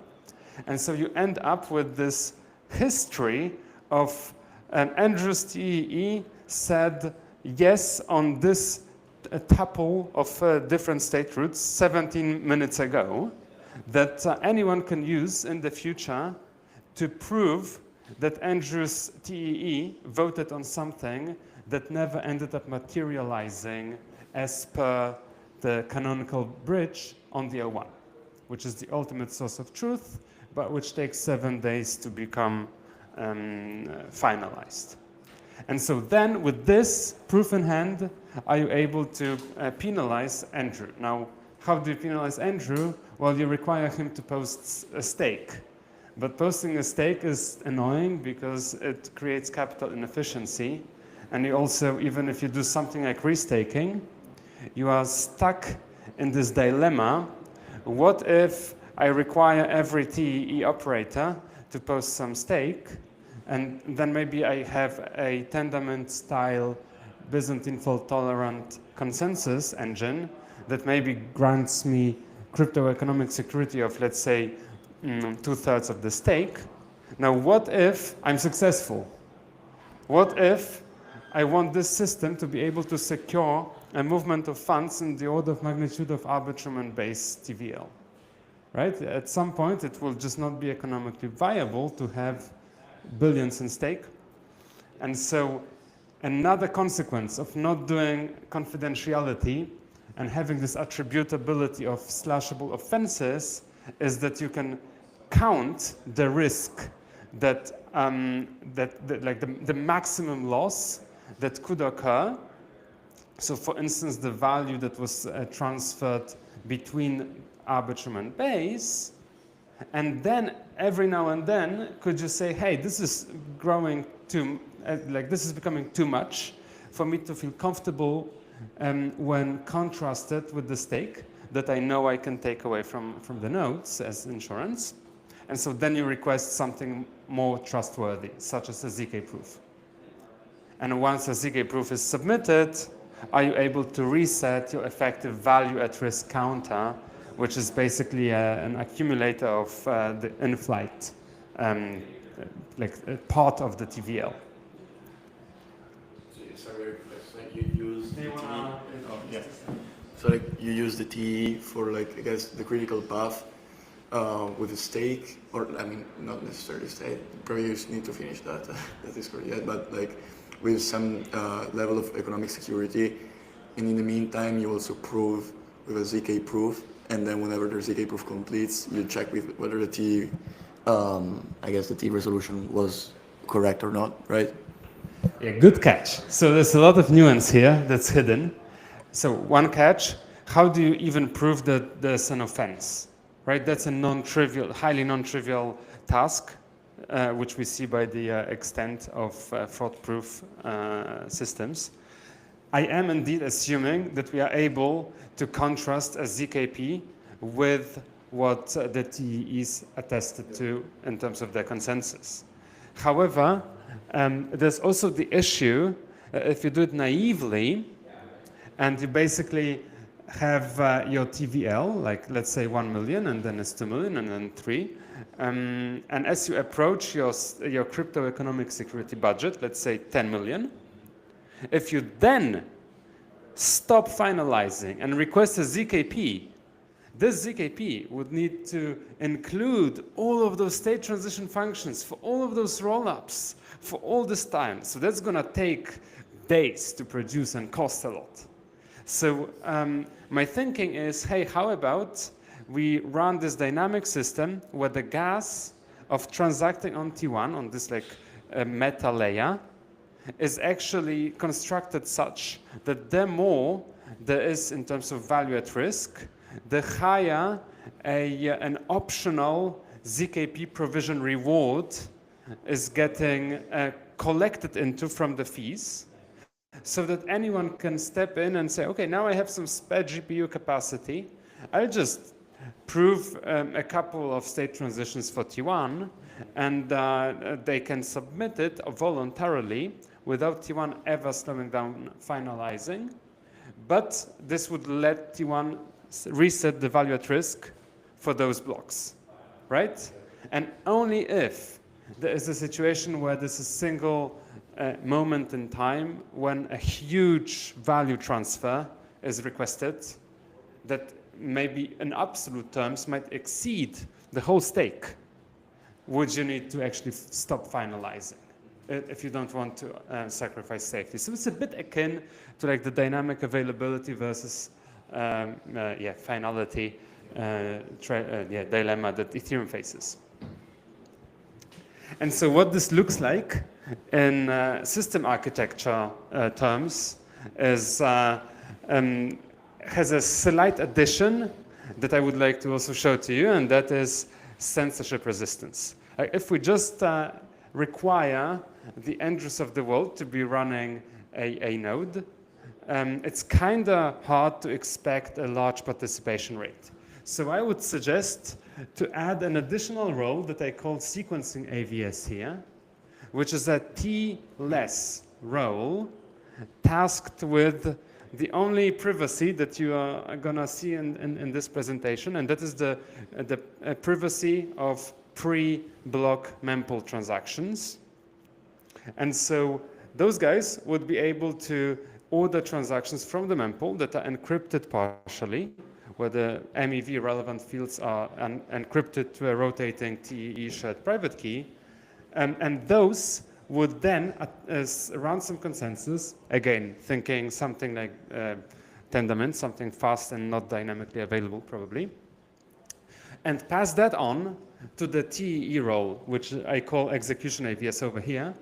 And so you end up with this history of Andrew's TEE said yes on this tuple of different state roots 17 minutes ago that anyone can use in the future to prove that Andrew's TEE voted on something that never ended up materializing as per the canonical bridge on the L1, which is the ultimate source of truth, but which takes 7 days to become finalized. And so then with this proof in hand, are you able to penalize Andrew? Now, how do you penalize Andrew? Well, you require him to post a stake. But posting a stake is annoying because it creates capital inefficiency. And you also, even if you do something like restaking, you are stuck in this dilemma. What if I require every TEE operator to post some stake, and then maybe I have a Tendermint style Byzantine fault tolerant consensus engine that maybe grants me crypto economic security of, let's say, 2/3 of the stake. Now, what if I'm successful? What if I want this system to be able to secure a movement of funds in the order of magnitude of Arbitrum and base TVL? Right? At some point, it will just not be economically viable to have billions in stake. And so another consequence of not doing confidentiality and having this attributability of slashable offenses is that you can count the risk that, like the maximum loss that could occur. So for instance, the value that was transferred between Arbitrum and base, and then every now and then could you say, hey, this is growing too, like this is becoming too much for me to feel comfortable when contrasted with the stake that I know I can take away from the nodes as insurance. And so then you request something more trustworthy, such as a ZK proof. And once a ZK proof is submitted, are you able to reset your effective value at risk counter, which is basically an accumulator of the in-flight, like part of the TVL. sorry, like you use the TE. Oh, yeah. So like you use the TE for like I guess the critical path with a stake, or I mean not necessarily stake. Probably you need to finish that that is correct yet, but like with some level of economic security, and in the meantime you also prove with a ZK proof, and then whenever the ZK proof completes, you check with whether the TE, I guess the TE resolution was correct or not, right? Yeah, good catch. So there's a lot of nuance here that's hidden. So one catch, how do you even prove that there's an offense, right? That's a non-trivial, highly non-trivial task, which we see by the extent of fraud-proof systems. I am indeed assuming that we are able to contrast a ZKP with what the TE is attested to in terms of their consensus. However, there's also the issue, if you do it naively, and you basically have your TVL, like let's say 1 million, and then it's 2 million, and then 3. And as you approach your crypto economic security budget, let's say 10 million, if you then stop finalizing and request a ZKP, this ZKP would need to include all of those state transition functions for all of those rollups for all this time. So that's going to take days to produce and cost a lot. So my thinking is, hey, how about we run this dynamic system where the gas of transacting on T1, on this like meta layer, is actually constructed such that the more there is in terms of value at risk, the higher an optional ZKP provision reward is getting collected into from the fees, so that anyone can step in and say, okay, now I have some spare GPU capacity. I'll just prove a couple of state transitions for T1, and they can submit it voluntarily without T1 ever slowing down finalizing. But this would let T1 reset the value at risk for those blocks, right? And only if there is a situation where there's a single moment in time when a huge value transfer is requested that maybe in absolute terms might exceed the whole stake, would you need to actually stop finalizing if you don't want to sacrifice safety. So it's a bit akin to like the dynamic availability versus finality dilemma that Ethereum faces. And so what this looks like in system architecture terms is has a slight addition that I would like to also show to you, and that is censorship resistance. If we just require the Andrews of the world to be running a node, it's kind of hard to expect a large participation rate. So I would suggest to add an additional role that I call sequencing AVS here, which is a T-less role tasked with the only privacy that you are going to see in this presentation, and that is the privacy of pre-block mempool transactions. And so those guys would be able to order transactions from the mempool that are encrypted partially, where the MEV relevant fields are encrypted to a rotating TEE shared private key. And those would then, around some consensus, again, thinking something like Tendermint, something fast and not dynamically available probably, and pass that on to the TEE role, which I call execution AVS over here,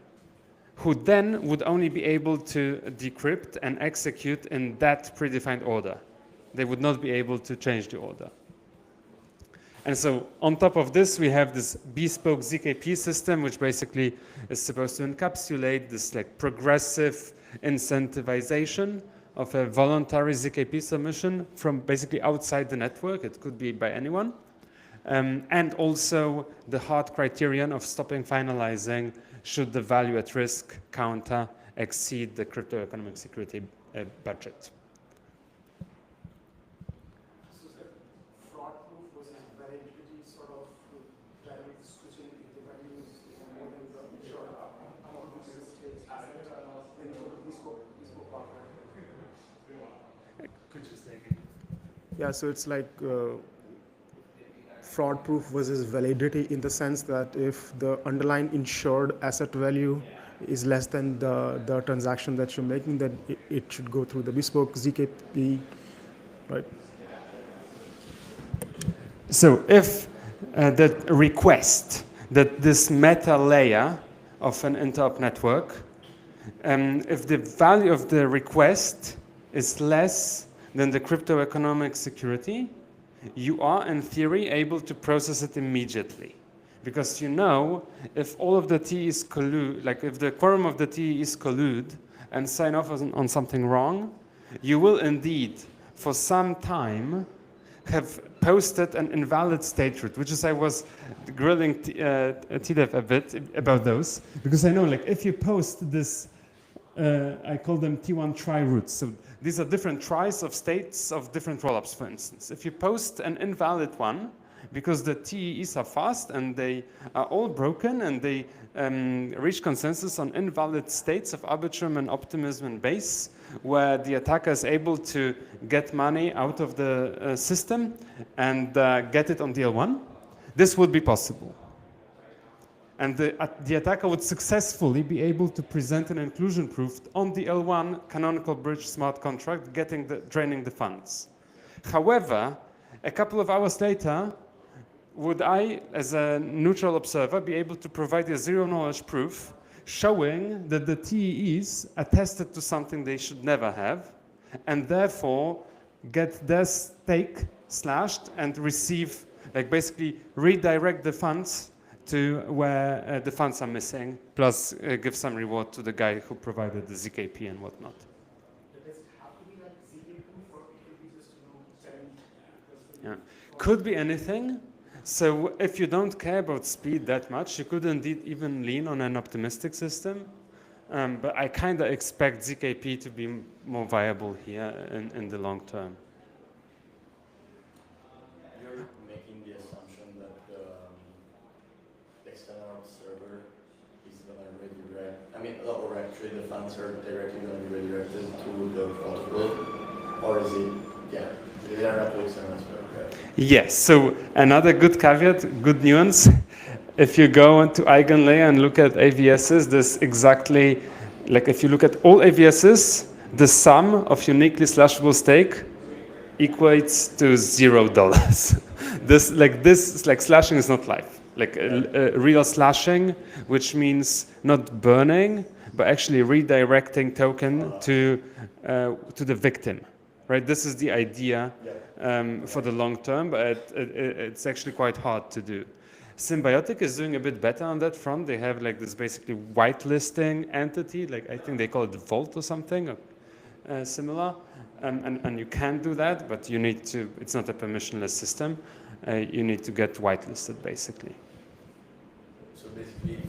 who then would only be able to decrypt and execute in that predefined order. They would not be able to change the order. And so on top of this, we have this bespoke ZKP system, which basically is supposed to encapsulate this like progressive incentivization of a voluntary ZKP submission from basically outside the network. It could be by anyone. And also the hard criterion of stopping finalizing should the value at risk counter exceed the crypto economic security budget. Yeah, so it's like fraud proof versus validity in the sense that if the underlying insured asset value is less than the transaction that you're making, then it should go through the bespoke ZKP, right? So if that request, that this meta layer of an interop network, if the value of the request is less than the crypto economic security, you are in theory able to process it immediately. Because you know, if all of the TEs collude, like if the quorum of the TEs collude and sign off on something wrong, you will indeed, for some time, have posted an invalid state root, which is I was grilling TDEV a bit about those, because I know like if you post this, I call them T1 try roots. So these are different tries of states of different rollups, for instance. If you post an invalid one, because the TEs are fast and they are all broken and they reach consensus on invalid states of arbitrum and optimism and base, where the attacker is able to get money out of the system and get it on DL1, this would be possible. And the attacker would successfully be able to present an inclusion proof on the L1 canonical bridge smart contract, draining the funds. However, a couple of hours later, would I, as a neutral observer, be able to provide a zero knowledge proof showing that the TEs attested to something they should never have, and therefore get their stake slashed and receive, like basically redirect the funds to where the funds are missing, plus give some reward to the guy who provided the ZKP and whatnot. Does it have to be like ZK proof, or it could be just Yeah. Could be anything. So if you don't care about speed that much, you could indeed even lean on an optimistic system. But I kind of expect ZKP to be more viable here in the long term. You're making the assumption that the external observer is going to redirect, I mean, or actually the funds are directly going to be redirected to the protocol, or is it, yeah, they are not to external observer, right? Yes, so another good caveat, good nuance. If you go into EigenLayer and look at AVSs, this exactly, like if you look at all AVSs, the sum of uniquely slashable stake equates to $0. this slashing is not live. Like real slashing, which means not burning, but actually redirecting token to the victim. Right? This is the idea for the long term, but it's actually quite hard to do. Symbiotic is doing a bit better on that front. They have like this basically whitelisting entity, like I think they call it Vault or something or, similar. And you can do that, but you need to, it's not a permissionless system. You need to get whitelisted basically. So basically,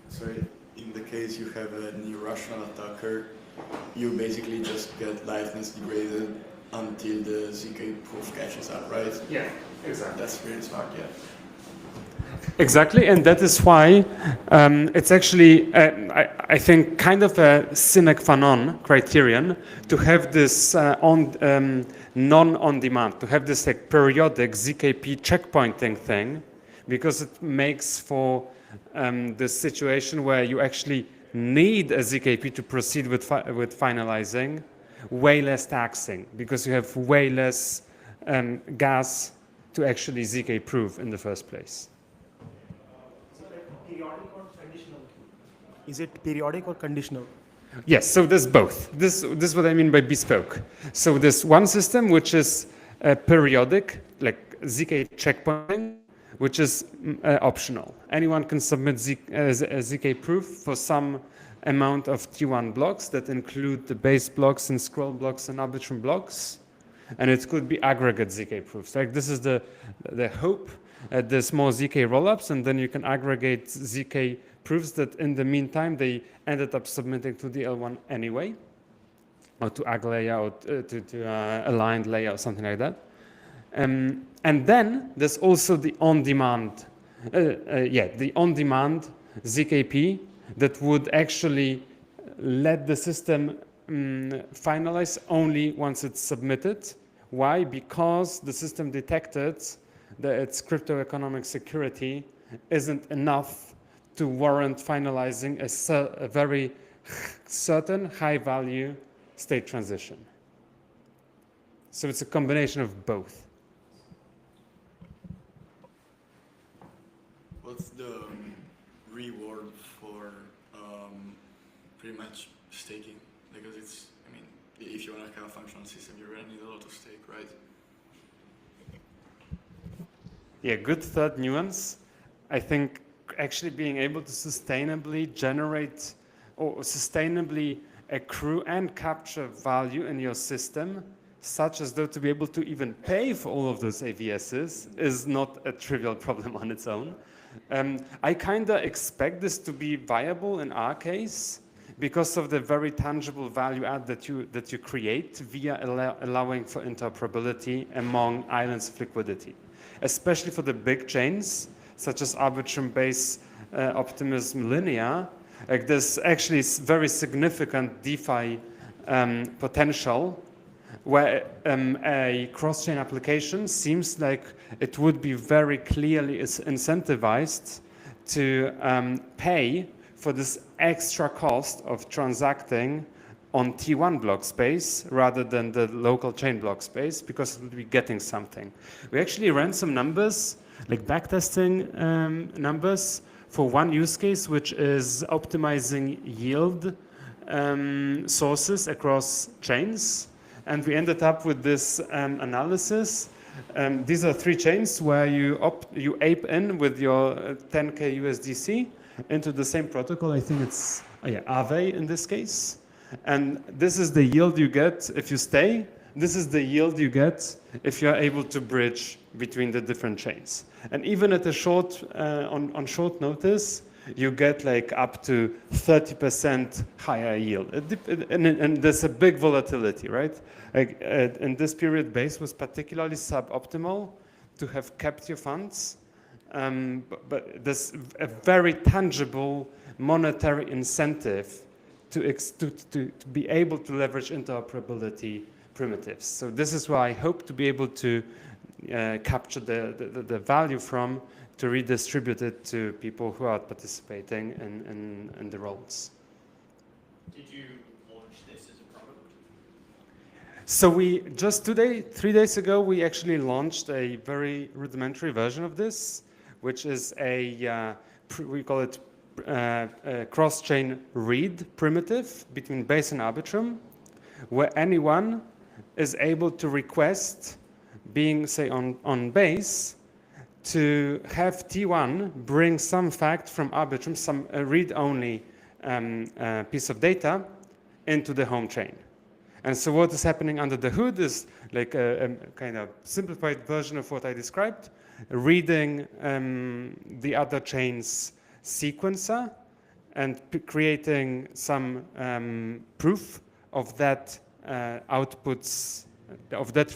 sorry, in the case you have an irrational attacker, you basically just get liveness degraded until the ZK proof catches up, right? Yeah, exactly. That's really smart, yeah. Exactly, and that is why it's actually, I think, kind of a sine qua non criterion to have this non-on-demand, to have this like periodic ZKP checkpointing thing, because it makes for this situation where you actually need a ZKP to proceed with finalizing, way less taxing, because you have way less gas to actually ZK prove in the first place. Periodic or conditional? Is it periodic or conditional? Yes, so there's both. This is what I mean by bespoke. So there's one system which is periodic, like ZK checkpointing, which is optional. Anyone can submit ZK proof for some amount of T1 blocks that include the base blocks and scroll blocks and arbitrum blocks. And it could be aggregate ZK proofs. Like this is the hope. There's more ZK rollups, and then you can aggregate ZK proofs that in the meantime they ended up submitting to the L1 anyway, or to AG layer, or to aligned layer, or something like that. And then there's also the on-demand, the on-demand ZKP that would actually let the system finalized only once it's submitted. Why? Because the system detected that its crypto economic security isn't enough to warrant finalizing a very certain high value state transition. So it's a combination of both. What's the reward for pretty much staking? Because it's, I mean, if you want to have a functional system, you're going to need a lot of stake, right? Yeah, good third nuance. I think actually being able to sustainably generate or sustainably accrue and capture value in your system, such as though to be able to even pay for all of those AVSs, is not a trivial problem on its own. I kind of expect this to be viable in our case because of the very tangible value add that you create via allowing for interoperability among islands of liquidity, especially for the big chains such as Arbitrum, Base, Optimism, Linea. Like there's actually very significant DeFi potential where a cross-chain application seems like it would be very clearly incentivized to pay for this extra cost of transacting on T1 block space rather than the local chain block space, because it would be getting something. We actually ran some numbers, like backtesting numbers for one use case, which is optimizing yield sources across chains. And we ended up with this analysis. These are 3 chains where you ape in with your 10K USDC into the same protocol. I think it's Aave in this case. And this is the yield you get if you stay. This is the yield you get if you're able to bridge between the different chains. And even at a short, on short notice, you get like up to 30% higher yield. And there's a big volatility, right? Like, in this period, Base was particularly suboptimal to have kept your funds. But there's a very tangible monetary incentive to be able to leverage interoperability primitives. So this is why I hope to be able to capture the value from, to redistribute it to people who are participating in the roles. Did you launch this as a product? So we just 3 days ago, we actually launched a very rudimentary version of this, which is we call it a cross-chain read primitive between Base and Arbitrum, where anyone is able to request, being say on Base, to have T1 bring some fact from Arbitrum, some read-only piece of data into the home chain. And so what is happening under the hood is like a kind of simplified version of what I described, reading the other chain's sequencer and creating some proof of that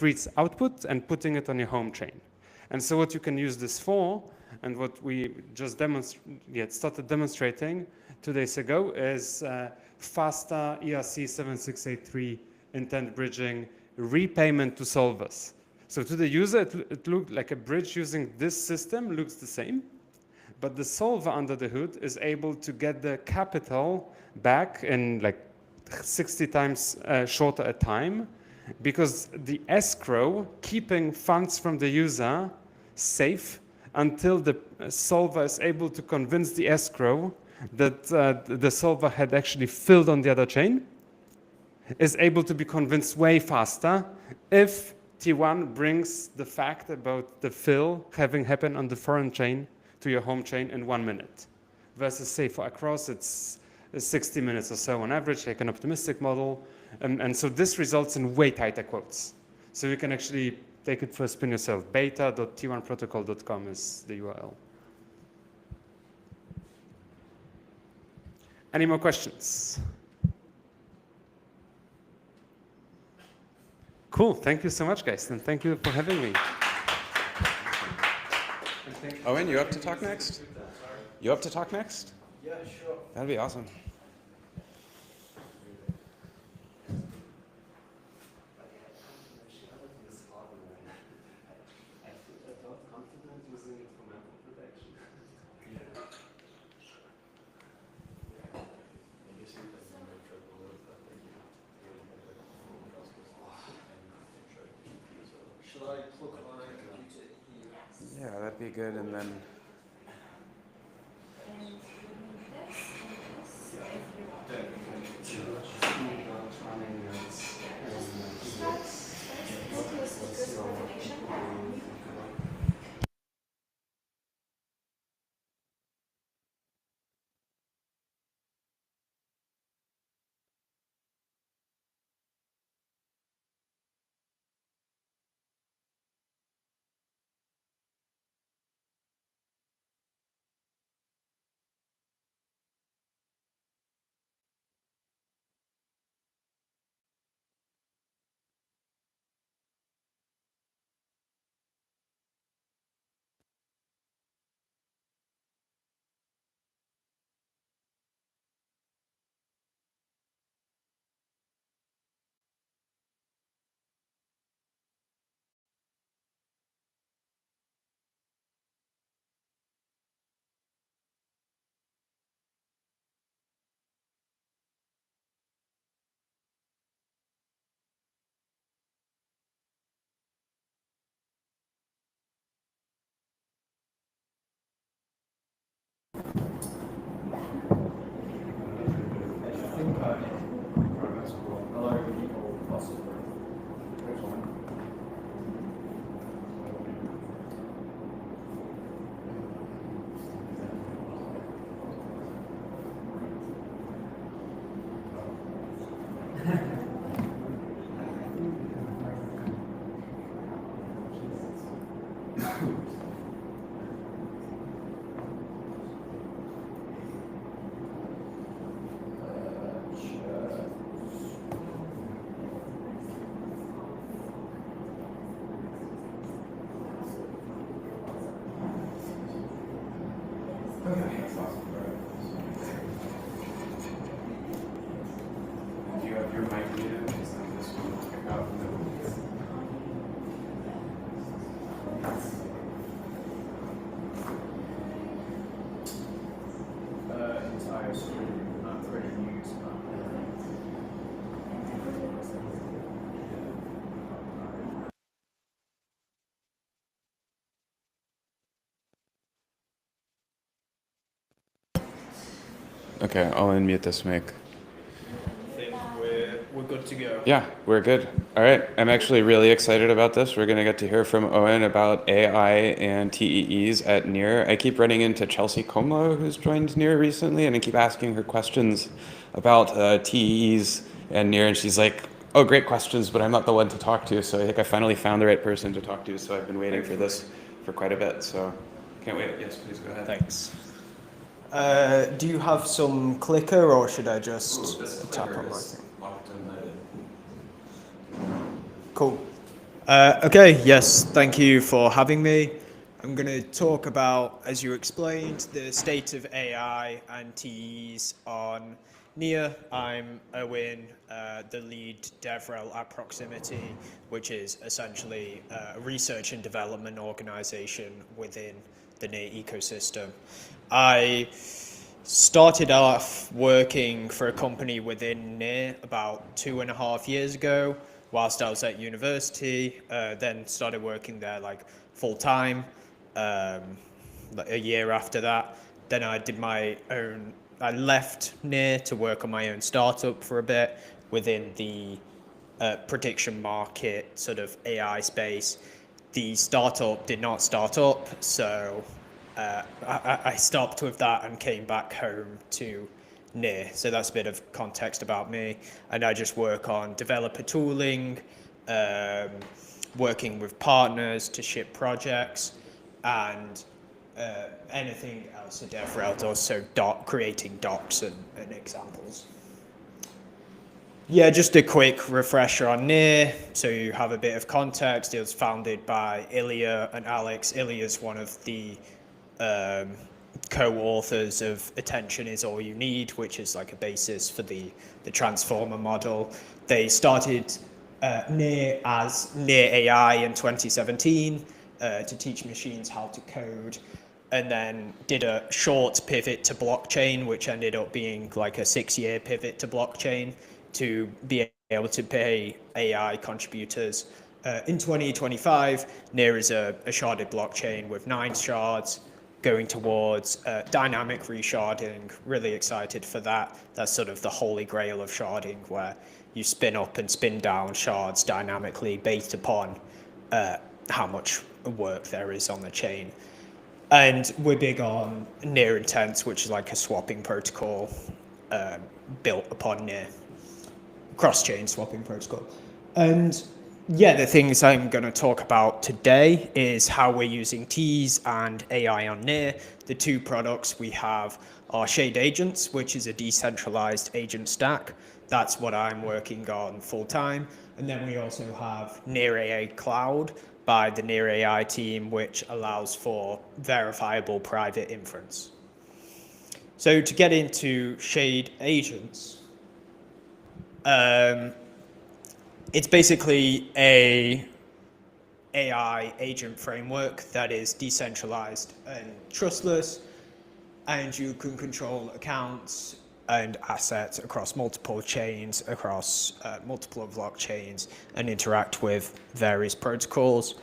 reads output and putting it on your home chain. And so what you can use this for, and what we just started demonstrating 2 days ago, is faster ERC 7683 intent bridging repayment to solvers. So to the user, it looked like a bridge using this system looks the same, but the solver under the hood is able to get the capital back in like 60 times shorter a time, because the escrow keeping funds from the user safe until the solver is able to convince the escrow that the solver had actually filled on the other chain, is able to be convinced way faster if T1 brings the fact about the fill having happened on the foreign chain to your home chain in 1 minute. Versus say for across, it's 60 minutes or so on average, like an optimistic model. And so this results in way tighter quotes. So you can actually take it for a spin yourself. beta.t1protocol.com is the URL. Any more questions? Cool. Thank you so much, guys. And thank you for having me. Owen, you up to talk next? You up to talk next? Yeah, sure. That'd be awesome. Yeah, that'd be good. And then. Do you have your mic muted? Because then this one will pick up. Entire screen, not pretty news. Okay, I'll unmute this mic. I think we're good to go. Yeah, we're good. All right, I'm actually really excited about this. We're going to get to hear from Owen about AI and TEEs at NEAR. I keep running into Chelsea Comlo, who's joined NEAR recently, and I keep asking her questions about TEEs and NEAR, and she's like, oh, great questions, but I'm not the one to talk to, so I think I finally found the right person to talk to, so I've been waiting for this for quite a bit, so can't wait. Yes, please go ahead. Thanks. Do you have some clicker, or should I just tap on my thing? Cool. Okay, yes, thank you for having me. I'm going to talk about, as you explained, the state of AI and TEs on NEAR. I'm Owen, the lead DevRel at Proximity, which is essentially a research and development organization within the NEAR ecosystem. I started off working for a company within NEAR about 2.5 years ago whilst I was at university, then started working there like full time like a year after that. Then I did my own, I left NEAR to work on my own startup for a bit within the prediction market sort of AI space. The startup did not start up, so I stopped with that and came back home to NEAR. So that's a bit of context about me. And I just work on developer tooling, working with partners to ship projects, and anything else a DevRel does, so creating docs and examples. Yeah, just a quick refresher on NEAR, so you have a bit of context. It was founded by Ilya and Alex. Ilya's one of the co-authors of Attention is All You Need, which is like a basis for the transformer model. They started NEAR as NEAR AI in 2017 to teach machines how to code, and then did a short pivot to blockchain, which ended up being like a 6-year pivot to blockchain to be able to pay AI contributors In 2025, NEAR is a sharded blockchain with 9 shards going towards dynamic resharding. Really excited for that. That's sort of the holy grail of sharding, where you spin up and spin down shards dynamically based upon how much work there is on the chain. And we're big on NEAR Intents, which is like a swapping protocol built upon NEAR, cross-chain swapping protocol. And yeah, the things I'm going to talk about today is how we're using TEEs and AI on NEAR. The 2 products we have are Shade Agents, which is a decentralized agent stack. That's what I'm working on full time. And then we also have NEAR AI Cloud by the NEAR AI team, which allows for verifiable private inference. So to get into Shade Agents, it's basically a AI agent framework that is decentralized and trustless, and you can control accounts and assets across multiple chains, across multiple blockchains, and interact with various protocols.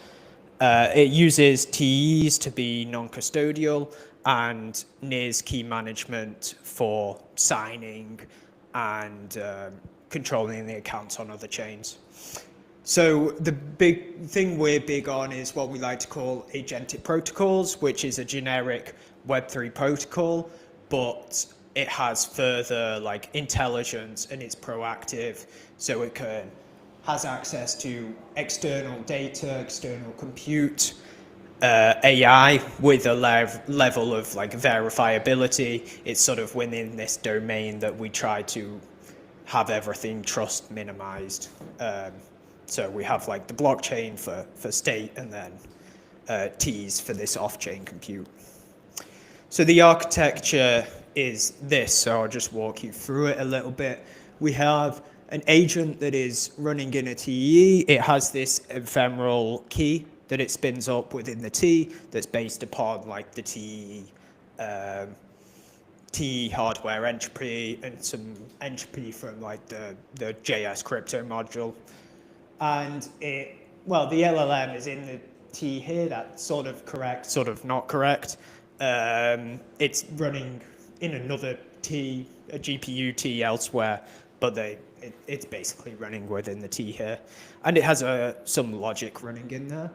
It uses TEEs to be non-custodial and NEAR's key management for signing and controlling the accounts on other chains. So the big thing we're big on is what we like to call agentic protocols, which is a generic Web3 protocol, but it has further like intelligence and it's proactive, so it has access to external data, external compute, AI with a level of like verifiability. It's sort of within this domain that we try to have everything trust minimized. So we have like the blockchain for state and then TEEs for this off-chain compute. So the architecture is this, so I'll just walk you through it a little bit. We have an agent that is running in a TEE. It has this ephemeral key that it spins up within the TEE that's based upon like the TEE hardware entropy and some entropy from like the JS crypto module. And the LLM is in the TEE here. That's sort of correct, sort of not correct. It's running in another TEE, a GPU TEE elsewhere, but it's basically running within the TEE here. And it has some logic running in there.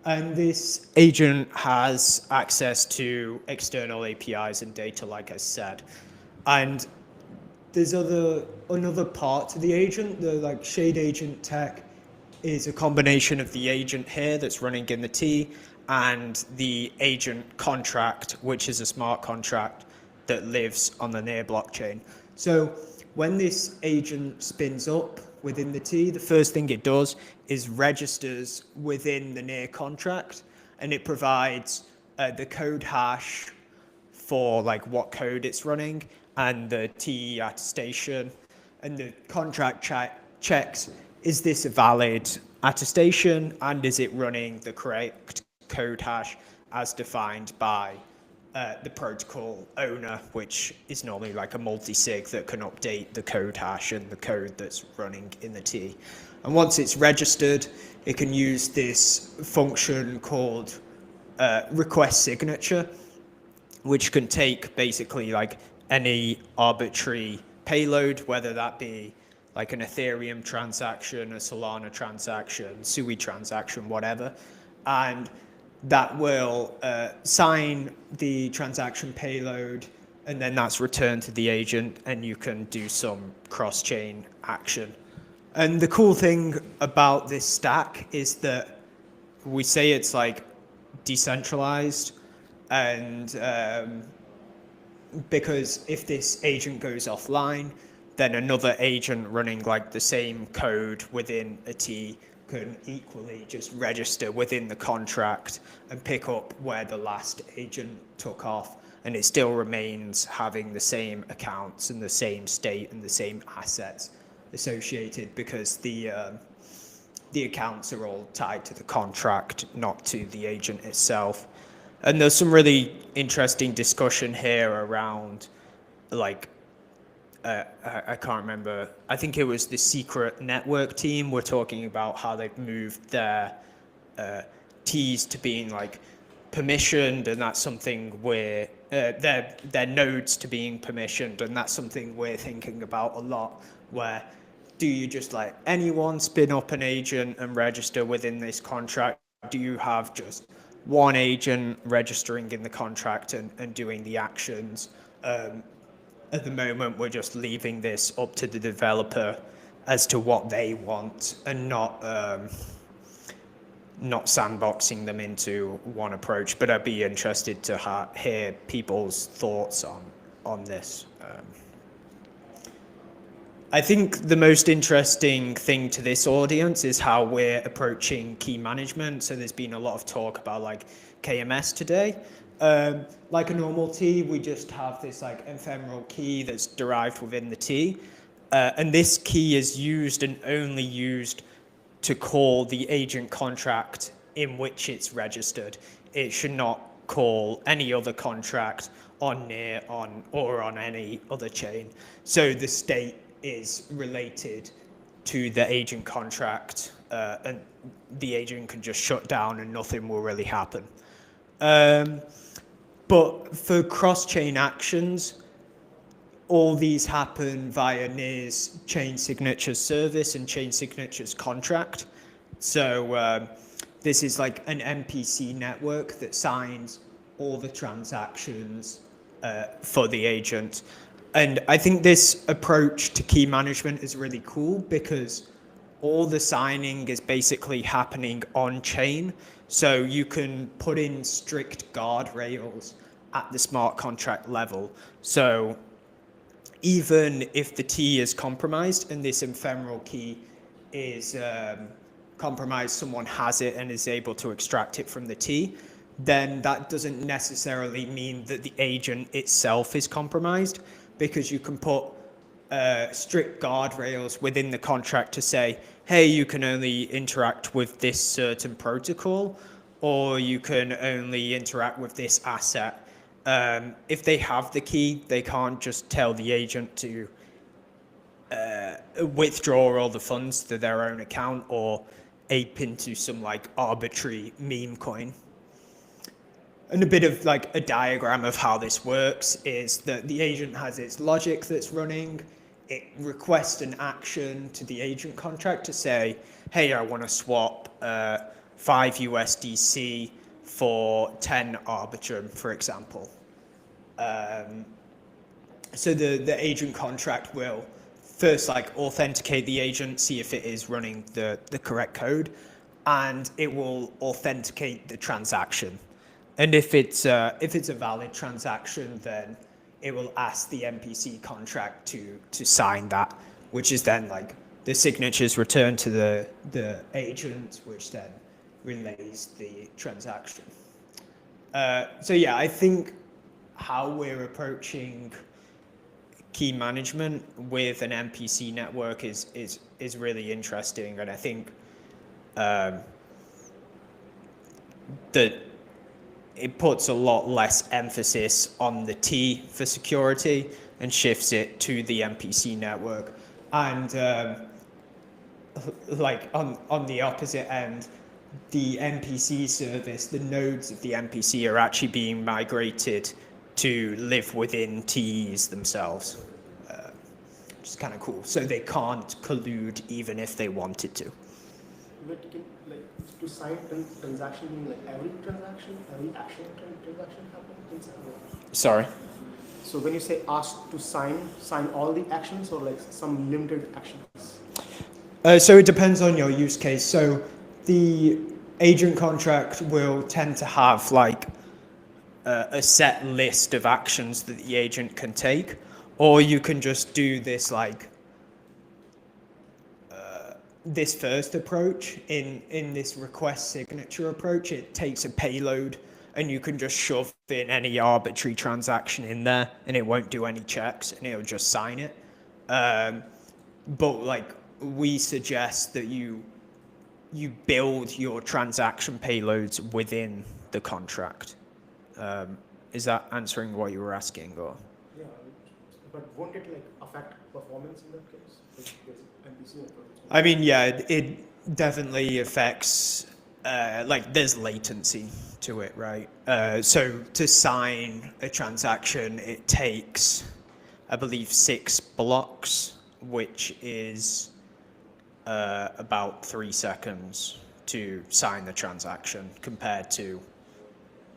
And this agent has access to external APIs and data, like I said. And there's another part to the agent. The like Shade Agent tech is a combination of the agent here that's running in the TEE and the agent contract, which is a smart contract that lives on the NEAR blockchain. So when this agent spins up within the TEE, the first thing it does is registers within the NEAR contract, and it provides the code hash for like what code it's running and the TEE attestation, and the contract checks, is this a valid attestation and is it running the correct code hash as defined by the protocol owner, which is normally like a multi-sig that can update the code hash and the code that's running in the TEE. And once it's registered, it can use this function called request signature, which can take basically like any arbitrary payload, whether that be like an Ethereum transaction, a Solana transaction, Sui transaction, whatever, and that will sign the transaction payload, and then that's returned to the agent, and you can do some cross-chain action. And the cool thing about this stack is that we say it's like decentralized, and because if this agent goes offline, then another agent running like the same code within a TEE can equally just register within the contract and pick up where the last agent took off, and it still remains having the same accounts and the same state and the same assets associated, because the accounts are all tied to the contract, not to the agent itself. And there's some really interesting discussion here around like I can't remember. I think it was the secret network team were talking about how they've moved their TEEs to being like permissioned, and that's something we're their nodes to being permissioned, and that's something we're thinking about a lot. Where do you just like anyone spin up an agent and register within this contract? Do you have just one agent registering in the contract and doing the actions? At the moment, we're just leaving this up to the developer as to what they want, and not sandboxing them into one approach. But I'd be interested to hear people's thoughts on this. I think the most interesting thing to this audience is how we're approaching key management. So there's been a lot of talk about like KMS today. Like a normal TEE, we just have this like ephemeral key that's derived within the TEE. And this key is used and only used to call the agent contract in which it's registered. It should not call any other contract on NEAR or on any other chain. So the state is related to the agent contract, and the agent can just shut down and nothing will really happen. But for cross-chain actions, all these happen via NEAR's chain signatures service and chain signatures contract. So this is like an MPC network that signs all the transactions for the agent. And I think this approach to key management is really cool because all the signing is basically happening on chain. So you can put in strict guardrails at the smart contract level. So even if the TEE is compromised and this ephemeral key is compromised, someone has it and is able to extract it from the TEE, then that doesn't necessarily mean that the agent itself is compromised, because you can put strict guardrails within the contract to say, hey, you can only interact with this certain protocol, or you can only interact with this asset. If they have the key, they can't just tell the agent to withdraw all the funds to their own account or ape into some like arbitrary meme coin. And a bit of like a diagram of how this works is that the agent has its logic that's running. It requests an action to the agent contract to say, hey, I want to swap 5 USDC for 10 Arbitrum, for example. So the agent contract will first like authenticate the agent, see if it is running the correct code, and it will authenticate the transaction. And if it's a valid transaction, then it will ask the MPC contract to sign that, which is then like the signatures returned to the agent, which then relays the transaction. So yeah, I think how we're approaching key management with an MPC network is really interesting, and I think that it puts a lot less emphasis on the TEE for security and shifts it to the MPC network. And like on the opposite end, the MPC service, the nodes of the MPC are actually being migrated to live within TEEs themselves, which is kind of cool. So they can't collude even if they wanted to. But to sign transaction, mean like every transaction, every action transaction happens? Sorry? So when you say asked to sign all the actions or like some limited actions? So it depends on your use case. So the agent contract will tend to have like a set list of actions that the agent can take, or you can just do this like this first approach in this request signature approach. It takes a payload and you can just shove in any arbitrary transaction in there and it won't do any checks and it'll just sign it. But like we suggest that you build your transaction payloads within the contract. Is that answering what you were asking, or? Yeah, But won't it like affect performance in that case? Like, there's NPC over it. I mean, yeah, it definitely affects, like there's latency to it, right? So to sign a transaction, it takes, I believe, 6 blocks, which is about 3 seconds to sign the transaction compared to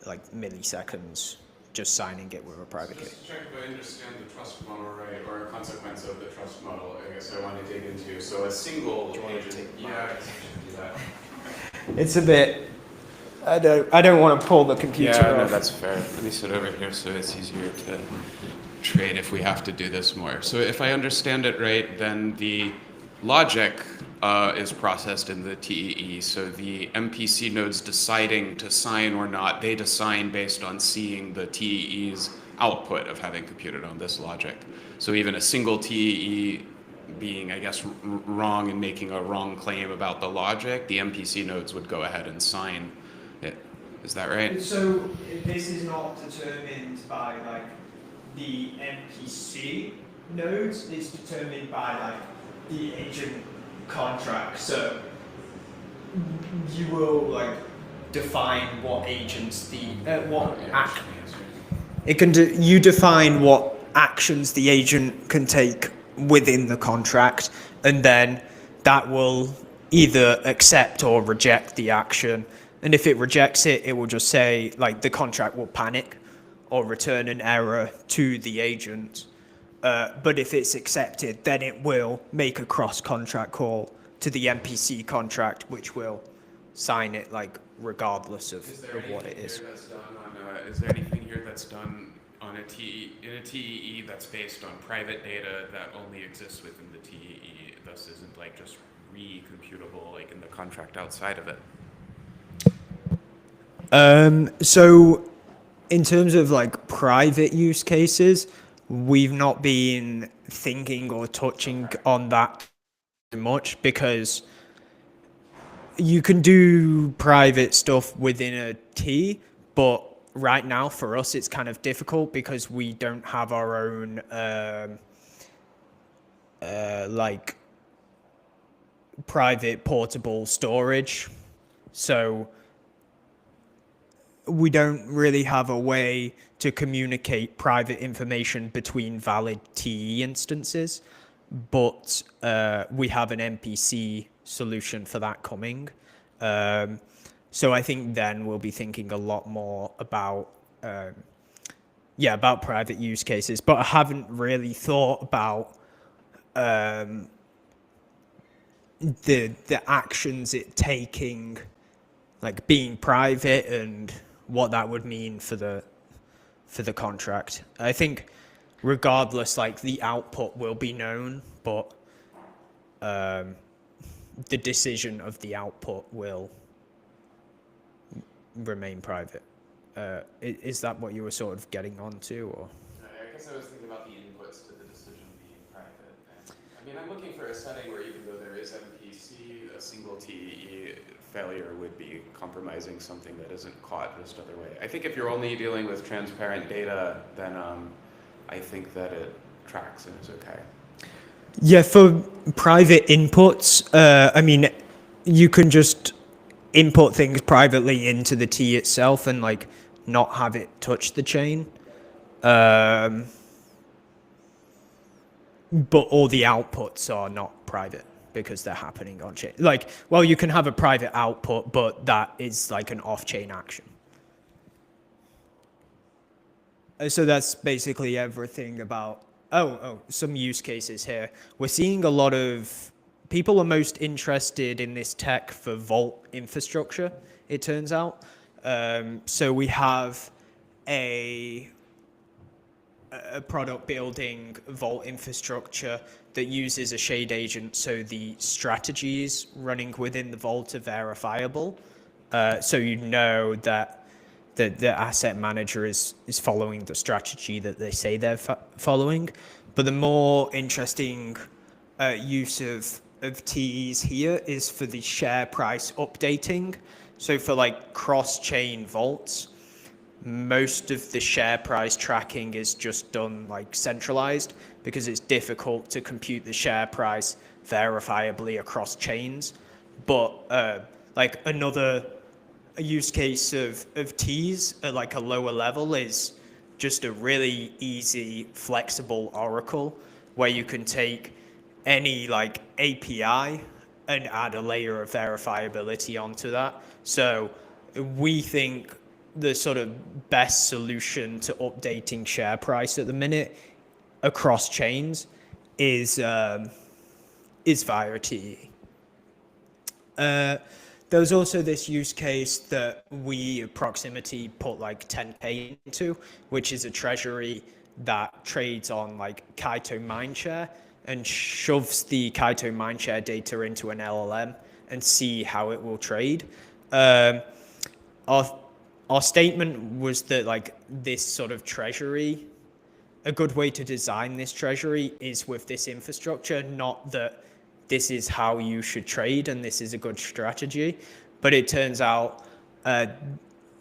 like milliseconds just signing it with a private key. Just to check if I understand the trust model right, or a consequence of the trust model, I guess I want to dig into. So a single agent, yeah, I guess I should do that. It's a bit, I don't want to pull the computer Yeah, no, off. that's fair. Let me sit over here so it's easier to trade if we have to do this more. So if I understand it right, then the logic is processed in the TEE. So the MPC nodes deciding to sign or not, they decide based on seeing the TEE's output of having computed on this logic. So even a single TEE being, I guess, wrong and making a wrong claim about the logic, the MPC nodes would go ahead and sign it. Is that right? So this is not determined by like the MPC nodes, it's determined by like the agent contract. So you will like define what agents the you define what actions the agent can take within the contract, and then that will either accept or reject the action. And if it rejects it, it will just say like the contract will panic or return an error to the agent. But if it's accepted, then it will make a cross-contract call to the MPC contract, which will sign it like regardless of what it is. Is there anything here that's done on a TEE, in a TEE that's based on private data that only exists within the TEE, thus isn't like just recomputable like in the contract outside of it? So in terms of like private use cases, we've not been thinking or touching on that much because you can do private stuff within a T, but right now for us it's kind of difficult because we don't have our own like private portable storage. So we don't really have a way to communicate private information between valid TE instances, but we have an MPC solution for that coming. So I think then we'll be thinking a lot more about, about private use cases, but I haven't really thought about the actions it taking, like being private and what that would mean for the contract. I think regardless, like the output will be known, but the decision of the output will remain private. Is that what you were sort of getting onto, or? I guess I was thinking about the inputs to the decision being private. I mean, I'm looking for a setting where even though there is MPC, a single TEE failure would be compromising something that isn't caught just other way. I think if you're only dealing with transparent data, then I think that it tracks and is okay. Yeah, for private inputs, I mean, you can just input things privately into the T itself and like not have it touch the chain. But all the outputs are not private because they're happening on chain. Like, well, you can have a private output, but that is like an off-chain action. So that's basically everything about, some use cases here. We're seeing a lot of, people are most interested in this tech for vault infrastructure, it turns out. So we have a product building vault infrastructure that uses a shade agent, so the strategies running within the vault are verifiable. So you know that the asset manager is following the strategy that they say they're following. But the more interesting use of TEs here is for the share price updating. So for like cross-chain vaults, most of the share price tracking is just done like centralized because it's difficult to compute the share price verifiably across chains. But like another use case of TEEs at like a lower level is just a really easy, flexible oracle where you can take any like API and add a layer of verifiability onto that. So we think the sort of best solution to updating share price at the minute across chains is via TEE. There was also this use case that we at Proximity put like 10K into, which is a treasury that trades on like Kaito Mindshare and shoves the Kaito Mindshare data into an LLM and see how it will trade. Our statement was that like this sort of treasury, a good way to design this treasury is with this infrastructure, not that this is how you should trade and this is a good strategy. But it turns out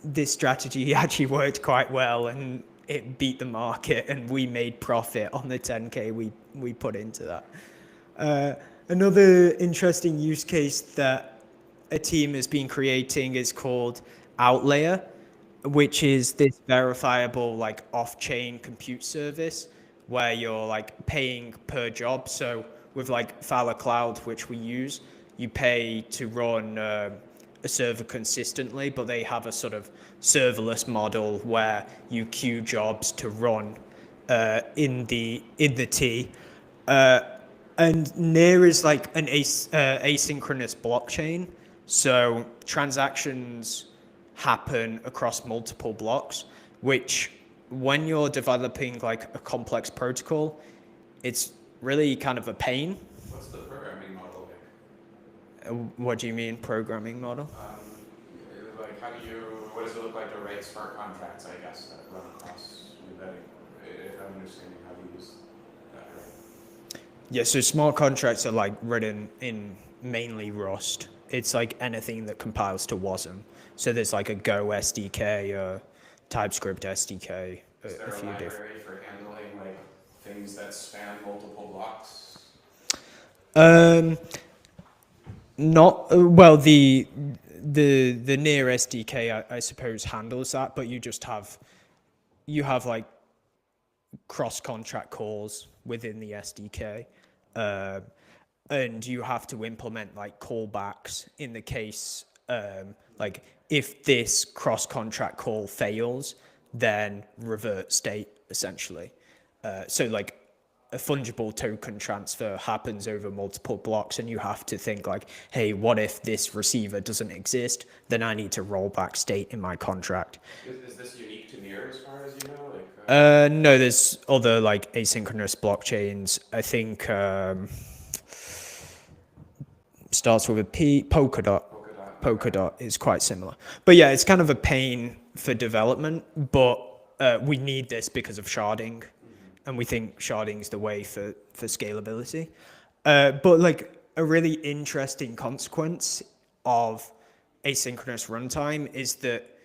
this strategy actually worked quite well and it beat the market and we made profit on the 10K we put into that. Another interesting use case that a team has been creating is called Outlayer, which is this verifiable like off-chain compute service where you're like paying per job. So with like Fowler Cloud, which we use, you pay to run a server consistently, but they have a sort of serverless model where you queue jobs to run in the TEE. And NEAR is like an asynchronous blockchain. So transactions happen across multiple blocks, which when you're developing like a complex protocol, it's really kind of a pain. What's the programming model like? What do you mean programming model? Like what does it look like to write smart contracts, I guess, that run across embedding, if I'm understanding how to use that right? Yeah, so smart contracts are like written in mainly Rust. It's like anything that compiles to WASM. So there's like a Go SDK, a TypeScript SDK, Is there a library for handling like things that span multiple blocks? Not well. The NEAR SDK, I suppose, handles that, but you have like cross contract calls within the SDK, and you have to implement like callbacks in the case like if this cross contract call fails, then revert state essentially. So like a fungible token transfer happens over multiple blocks and you have to think like, hey, what if this receiver doesn't exist? Then I need to roll back state in my contract. Is this unique to NEAR as far as you know? No, there's other like asynchronous blockchains. I think starts with a P, Polkadot. Polkadot is quite similar. But yeah, it's kind of a pain for development, but we need this because of sharding. And we think sharding is the way for scalability. But like a really interesting consequence of asynchronous runtime is that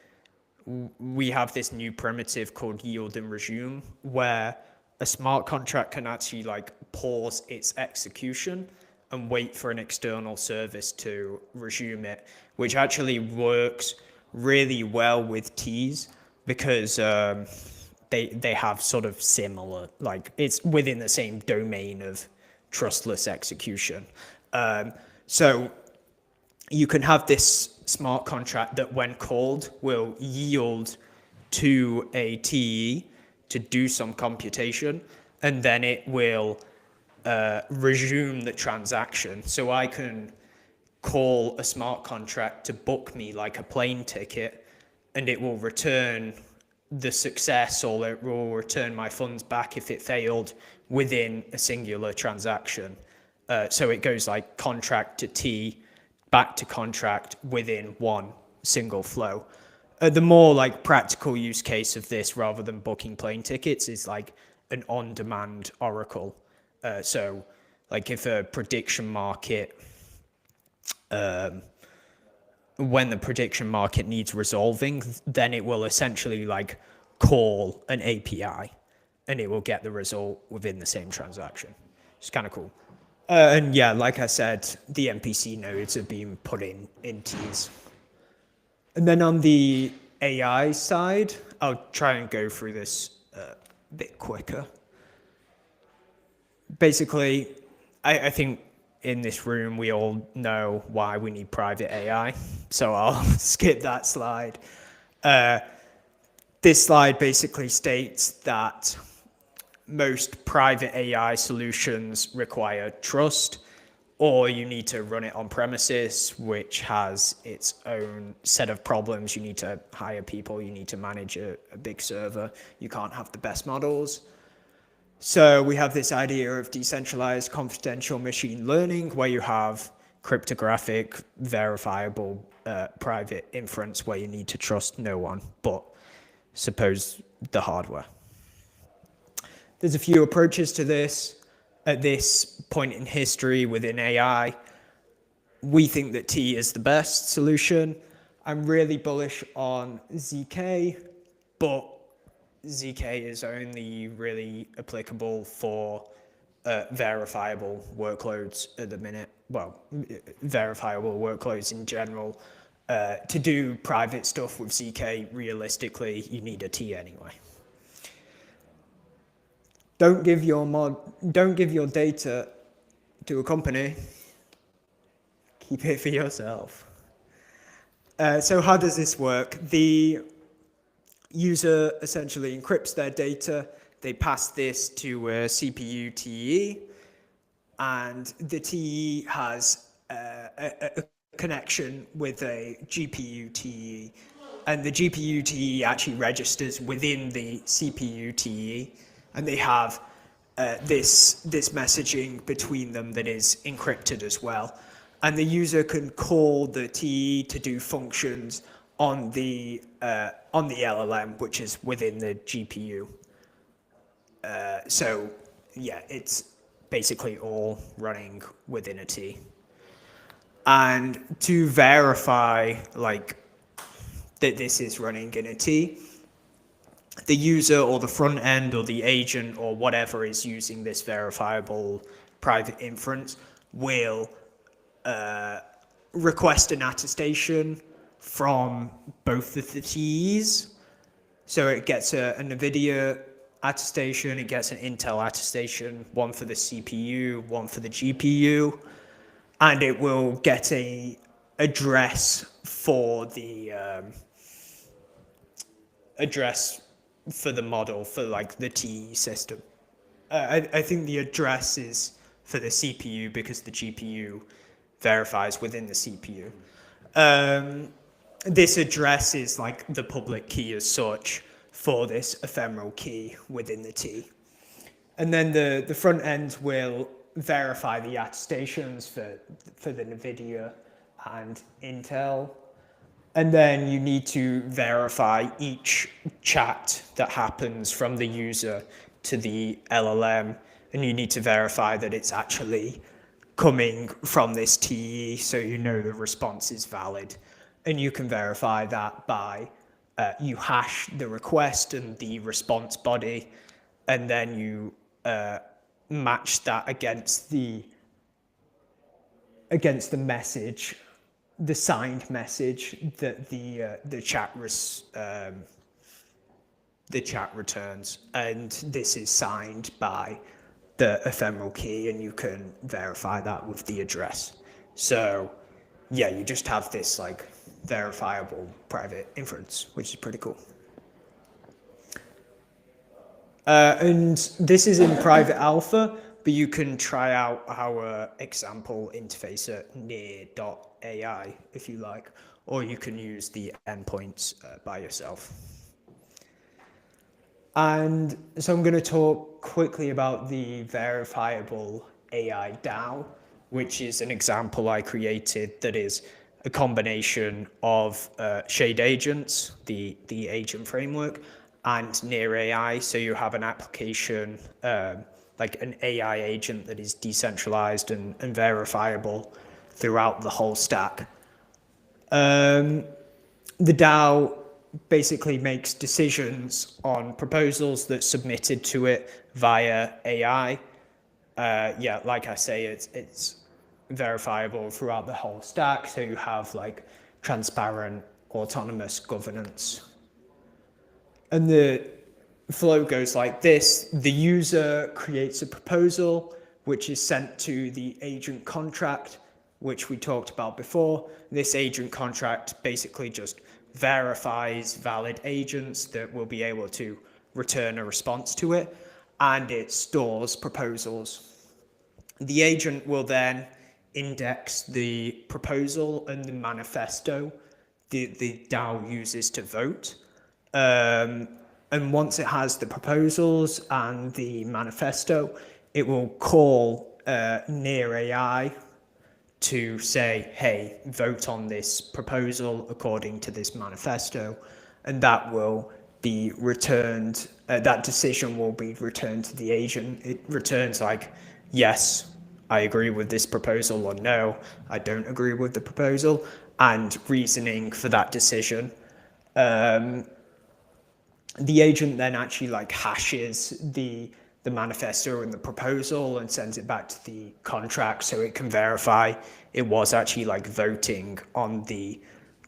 we have this new primitive called yield and resume, where a smart contract can actually like pause its execution and wait for an external service to resume it, which actually works really well with TEEs because they have sort of similar, like it's within the same domain of trustless execution. So you can have this smart contract that when called will yield to a TEE to do some computation, and then it will resume the transaction. So I can call a smart contract to book me like a plane ticket, and it will return the success or it will return my funds back if it failed within a singular transaction. So it goes like contract to TEE, back to contract within one single flow. The more like practical use case of this rather than booking plane tickets is like an on-demand oracle. So like if a prediction market when the prediction market needs resolving, then it will essentially like call an API and it will get the result within the same transaction. It's kind of cool. And yeah, like I said, the MPC nodes are being put in TEEs. And then on the AI side, I'll try and go through this a bit quicker. Basically, I think in this room, we all know why we need private AI. So I'll skip that slide. This slide basically states that most private AI solutions require trust, or you need to run it on premises, which has its own set of problems. You need to hire people, you need to manage a big server, you can't have the best models. So we have this idea of decentralized confidential machine learning, where you have cryptographic, verifiable private inference, where you need to trust no one but suppose the hardware. There's a few approaches to this. At this point in history within AI, we think that TEE is the best solution. I'm really bullish on ZK, but ZK is only really applicable for verifiable workloads at the minute. Well, verifiable workloads in general. To do private stuff with ZK, realistically, you need a TEE anyway. Don't give your data to a company. Keep it for yourself. So how does this work? The user essentially encrypts their data. They pass this to a CPU TEE, and the TEE has a connection with a GPU TEE, and the GPU TEE actually registers within the CPU TEE, and they have this messaging between them that is encrypted as well. And the user can call the TEE to do functions on the LLM, which is within the GPU. So yeah, it's basically all running within a TEE. And to verify like that this is running in a TEE, the user or the front end or the agent or whatever is using this verifiable private inference will request an attestation from both of the TEEs. So it gets a NVIDIA attestation, it gets an Intel attestation, one for the CPU, one for the GPU, and it will get a address for the model for like the TEE system. I think the address is for the CPU because the GPU verifies within the CPU. This address is like the public key as such for this ephemeral key within the TEE. And then the front end will verify the attestations for the NVIDIA and Intel. And then you need to verify each chat that happens from the user to the LLM. And you need to verify that it's actually coming from this TEE, so you know the response is valid. And you can verify that by you hash the request and the response body, and then you match that against the message, the signed message that the chat returns, and this is signed by the ephemeral key, and you can verify that with the address. So yeah, you just have this like verifiable private inference, which is pretty cool. And this is in private alpha, but you can try out our example interface at near.ai if you like, or you can use the endpoints by yourself. And so I'm going to talk quickly about the verifiable AI DAO, which is an example I created that is a combination of Shade Agents, the agent framework, and Near AI. So you have an application, like an AI agent that is decentralized and verifiable throughout the whole stack. The DAO basically makes decisions on proposals that's submitted to it via AI. Yeah, like I say, it's verifiable throughout the whole stack, so you have like transparent, autonomous governance. And the flow goes like this. The user creates a proposal, which is sent to the agent contract, which we talked about before. This agent contract basically just verifies valid agents that will be able to return a response to it, and it stores proposals. The agent will then index the proposal and the manifesto the DAO uses to vote. And once it has the proposals and the manifesto, it will call Near AI to say, hey, vote on this proposal according to this manifesto, and that will be returned, that decision will be returned to the agent. It returns like, yes, I agree with this proposal, or no, I don't agree with the proposal, and reasoning for that decision. The agent then actually like hashes the manifesto and the proposal and sends it back to the contract so it can verify it was actually like voting on the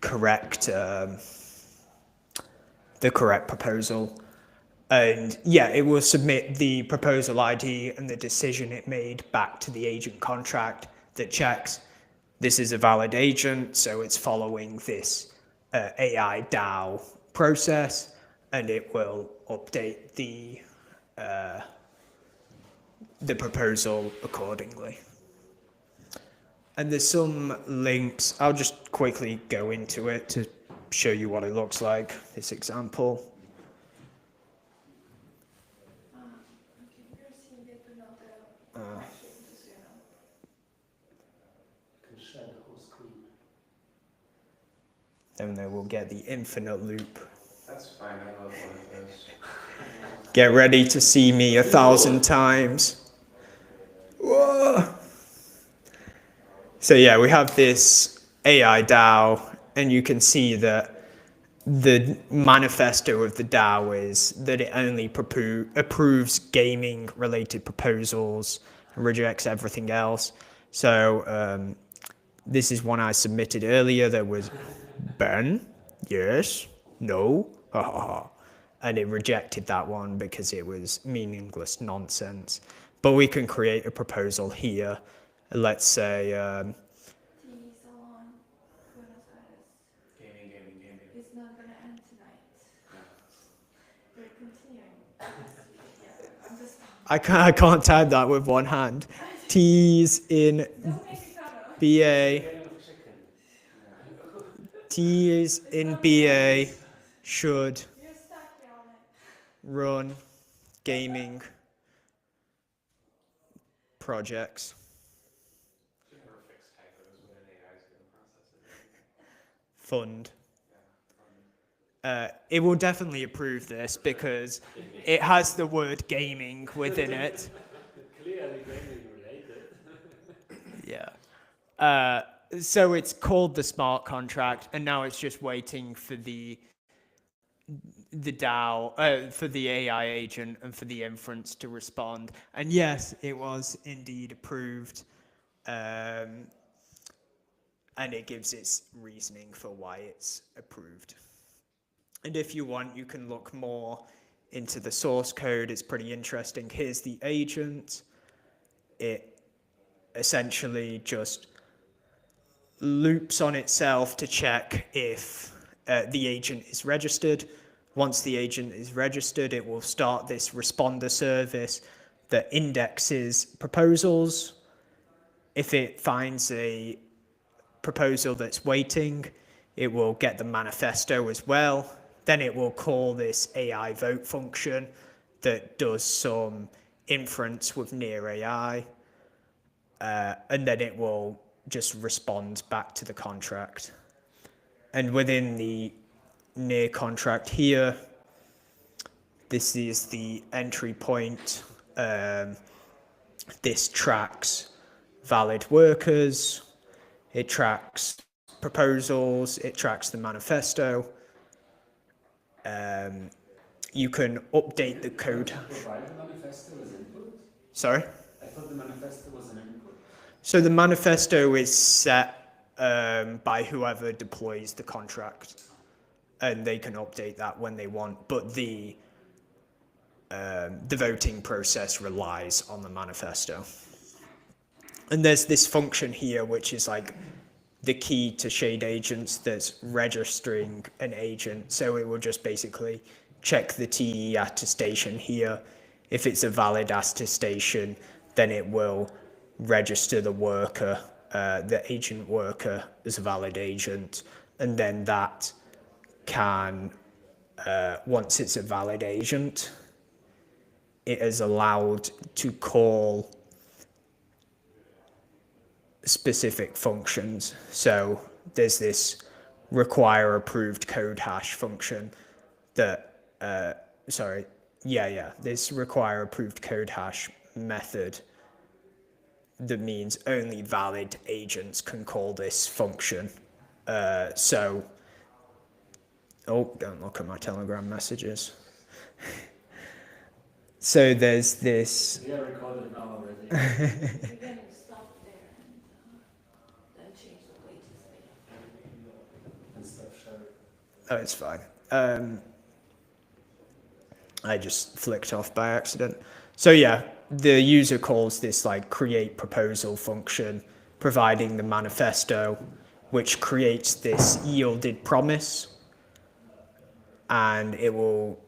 correct proposal. And yeah, it will submit the proposal ID and the decision it made back to the agent contract that checks this is a valid agent, so it's following this AI DAO process, and it will update the proposal accordingly. And there's some links. I'll just quickly go into it to show you what it looks like, this example. Then they will get the infinite loop. That's fine, I love one of those. Get ready to see me 1,000 times. Whoa. So yeah, we have this AI DAO, and you can see that the manifesto of the DAO is that it only approves gaming-related proposals and rejects everything else. So this is one I submitted earlier. There was Ben, yes, no, ha ha ha. And it rejected that one because it was meaningless nonsense. But we can create a proposal here. Let's say TEE.salon, Buenos Aires. Gaming. It's not going to end tonight. We're continuing. Yeah, I'm just... I can't type that with one hand. T's in BA. T's in BA should run gaming projects. Fund. It will definitely approve this because it has the word gaming within it. Clearly gaming related. Yeah. So it's called the smart contract, and now it's just waiting for the DAO, for the AI agent and for the inference to respond. And yes, it was indeed approved. And it gives its reasoning for why it's approved. And if you want, you can look more into the source code. It's pretty interesting. Here's the agent. It essentially just loops on itself to check if the agent is registered. Once the agent is registered, it will start this responder service that indexes proposals. If it finds a proposal that's waiting, it will get the manifesto as well. Then it will call this AI vote function that does some inference with Near AI. And then it will just respond back to the contract. And within the Near contract here, this is the entry point. This tracks valid workers. It tracks proposals, it tracks the manifesto. You can update the code. Provide the manifesto as input? Sorry? I thought the manifesto was an input. So the manifesto is set by whoever deploys the contract, and they can update that when they want. But the voting process relies on the manifesto. And there's this function here, which is like the key to shade agents that's registering an agent. So it will just basically check the TE attestation here. If it's a valid attestation, then it will register the worker, the agent worker, as a valid agent. And then that can, once it's a valid agent, it is allowed to call specific functions. So there's this require approved code hash function that, this require approved code hash method that means only valid agents can call this function. Oh, don't look at my Telegram messages. So there's this. We are recorded now already. We're going to stop there and then change the way to say it. And stop sharing. Oh, it's fine. I just flicked off by accident. So yeah, the user calls this like create proposal function, providing the manifesto, which creates this yielded promise, and it will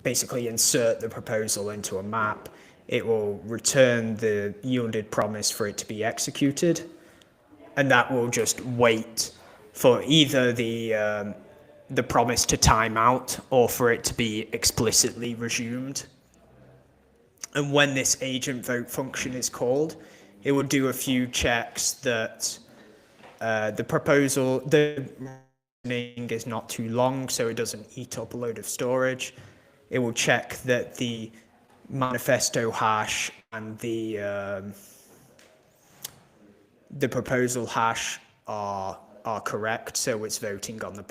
basically insert the proposal into a map. It will return the yielded promise for it to be executed, and that will just wait for either the promise to time out or for it to be explicitly resumed. And when this agent vote function is called, it will do a few checks that the reasoning is not too long, so it doesn't eat up a load of storage. It will check that the manifesto hash and the proposal hash are correct, so it's voting on the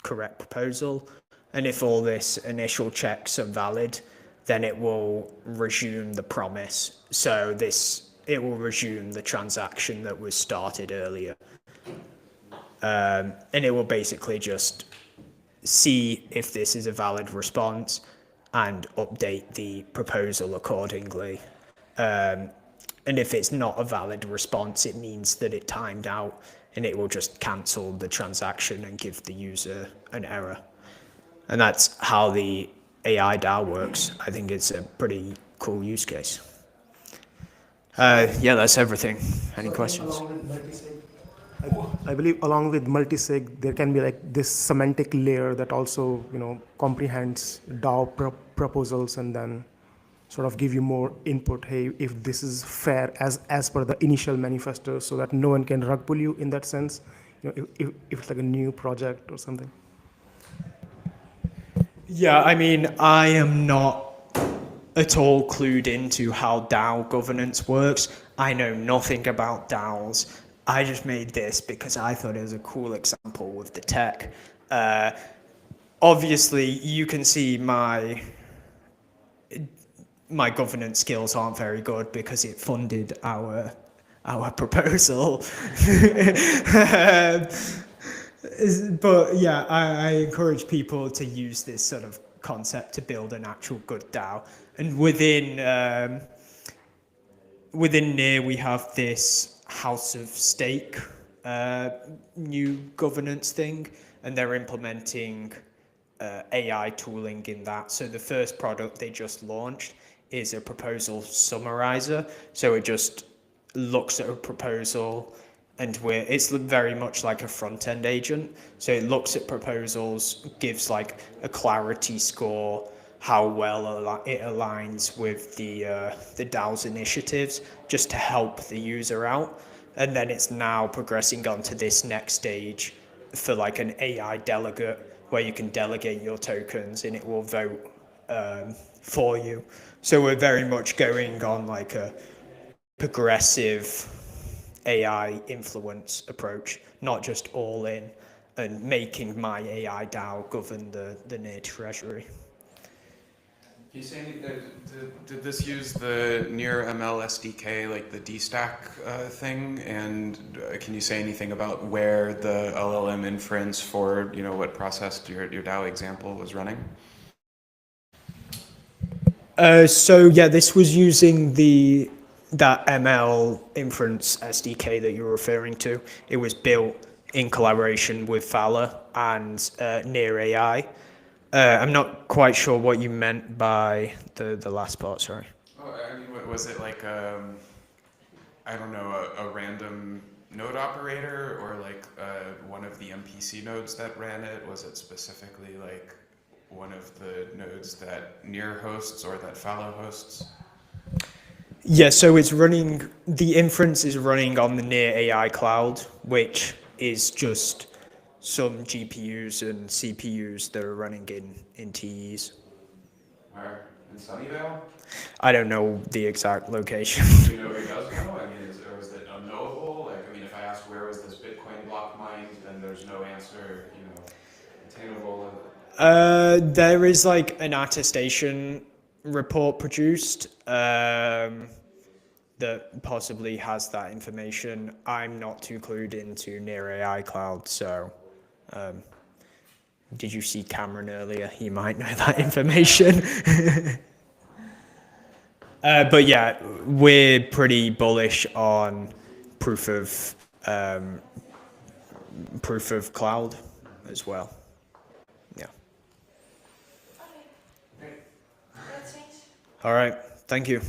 correct proposal. And if all this initial checks are valid, then it will resume the promise. So it will resume the transaction that was started earlier. And it will basically just see if this is a valid response and update the proposal accordingly. And if it's not a valid response, it means that it timed out, and it will just cancel the transaction and give the user an error. And that's how the AI DAO works. I think it's a pretty cool use case. Yeah, that's everything. Any questions? I believe along with multisig, there can be like this semantic layer that also, comprehends DAO proposals and then sort of give you more input. Hey, if this is fair as per the initial manifesto, so that no one can rug pull you in that sense, if it's like a new project or something. Yeah, I mean, I am not at all clued into how DAO governance works. I know nothing about DAOs. I just made this because I thought it was a cool example with the tech. Obviously, you can see my governance skills aren't very good because it funded our proposal. But yeah, I encourage people to use this sort of concept to build an actual good DAO. And within NEAR, we have this House of Stake new governance thing, and they're implementing AI tooling in that. So the first product they just launched is a proposal summarizer. So it just looks at a proposal, and it's very much like a front-end agent. So it looks at proposals, gives like a clarity score, how well it aligns with the DAO's initiatives, just to help the user out. And then it's now progressing on to this next stage for like an AI delegate, where you can delegate your tokens and it will vote for you. So we're very much going on like a progressive AI influence approach, not just all in and making my AI DAO govern the near treasury. Can you say did this use the near ML SDK, like the DStack thing? And can you say anything about where the LLM inference for, what processed your DAO example was running? So yeah, this was using that ML inference SDK that you're referring to. It was built in collaboration with Fowler and Near AI. I'm not quite sure what you meant by the last part, sorry. Oh, I mean, was it like, I don't know, a random node operator, or like one of the MPC nodes that ran it? Was it specifically like one of the nodes that Near hosts or that Fallow hosts? Yeah, so the inference is running on the Near AI cloud, which is just some GPUs and CPUs that are running in TEs. Where? In Sunnyvale? I don't know the exact location. Do you know who does know? I mean, or is it unknowable? Like, I mean, if I ask where was this Bitcoin block mined, then there's no answer, attainable. There is like an attestation report produced that possibly has that information. I'm not too clued into Near AI Cloud, so did you see Cameron earlier? He might know that information. But yeah, we're pretty bullish on proof of cloud as well. Yeah. Okay. That's it. All right. Thank you.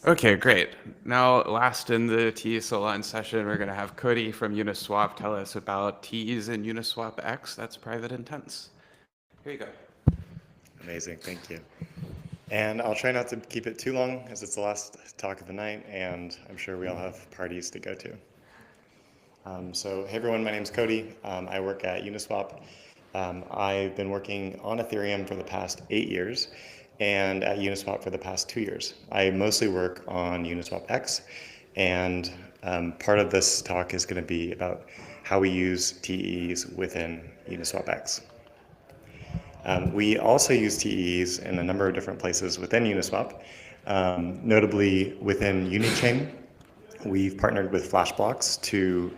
Okay, great. Now, last in the TEE.salon session, we're going to have Cody from Uniswap tell us about TEEs and UniswapX. That's private intents. Here you go. Amazing, thank you. And I'll try not to keep it too long, as it's the last talk of the night, and I'm sure we all have parties to go to. So, hey everyone, my name's Cody. I work at Uniswap. I've been working on Ethereum for the past 8 years, and at Uniswap for the past 2 years. I mostly work on UniswapX, and part of this talk is going to be about how we use TEEs within UniswapX. We also use TEEs in a number of different places within Uniswap, notably within Unichain. We've partnered with Flashblocks to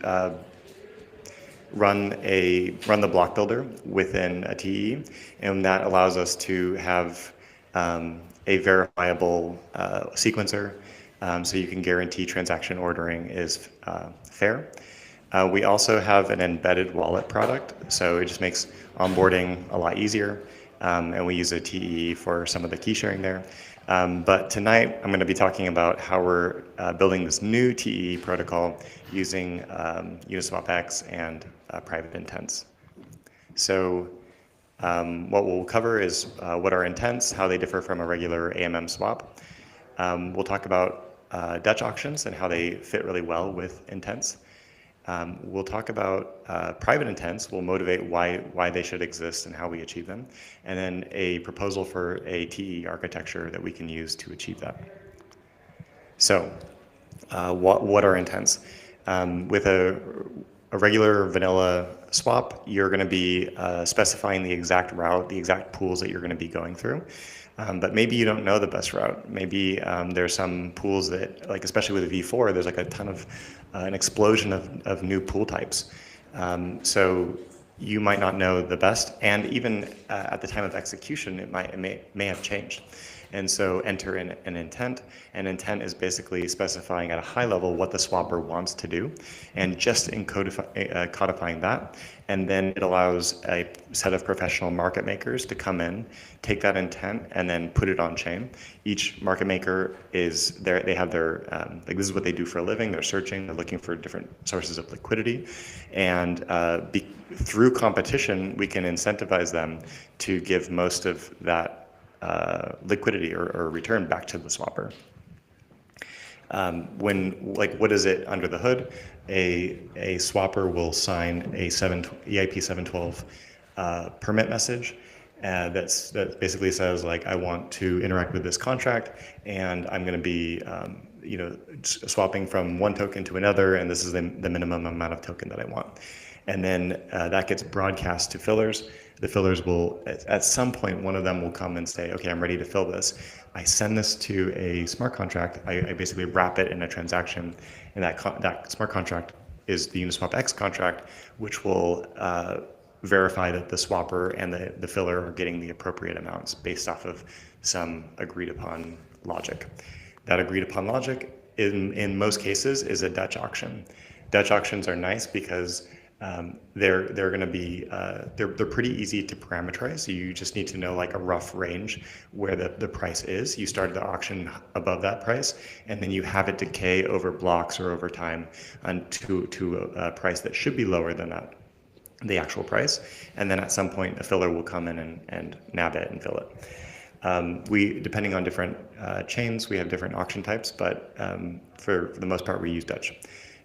run the block builder within a TEE, and that allows us to have a verifiable sequencer, so you can guarantee transaction ordering is fair. We also have an embedded wallet product, so it just makes onboarding a lot easier, and we use a TEE for some of the key sharing there. But tonight, I'm going to be talking about how we're building this new TEE protocol using UniswapX and private intents. So what we'll cover is what are intents, how they differ from a regular AMM swap. We'll talk about Dutch auctions and how they fit really well with intents. We'll talk about private intents. We'll motivate why they should exist and how we achieve them, and then a proposal for a TEE architecture that we can use to achieve that. So what are intents? With a regular vanilla swap, you're going to be specifying the exact route, the exact pools that you're going to be going through. But maybe you don't know the best route. Maybe there's some pools that, like especially with a V4, there's like a ton of, an explosion of new pool types. So you might not know the best, and even at the time of execution, it may have changed. And so enter in an intent. An intent is basically specifying at a high level what the swapper wants to do, and just codifying that. And then it allows a set of professional market makers to come in, take that intent, and then put it on chain. Each market maker is there, they have their, like this is what they do for a living. They're searching, they're looking for different sources of liquidity. And through competition, we can incentivize them to give most of that liquidity or return back to the swapper. What is it under the hood? A swapper will sign a EIP 712 permit message that basically says, like, I want to interact with this contract, and I'm going to be swapping from one token to another, and this is the minimum amount of token that I want. And then that gets broadcast to fillers. The fillers will, at some point, one of them will come and say, okay, I'm ready to fill this. I send this to a smart contract. I basically wrap it in a transaction, and that smart contract is the UniswapX contract, which will verify that the swapper and the filler are getting the appropriate amounts based off of some agreed upon logic. That agreed upon logic, in most cases, is a Dutch auction. Dutch auctions are nice because they're going to be they're pretty easy to parameterize. So you just need to know like a rough range where the price is. You start the auction above that price, and then you have it decay over blocks or over time to a price that should be lower than the actual price. And then at some point, a filler will come in and nab it and fill it. Depending on different chains, we have different auction types, but for the most part, we use Dutch.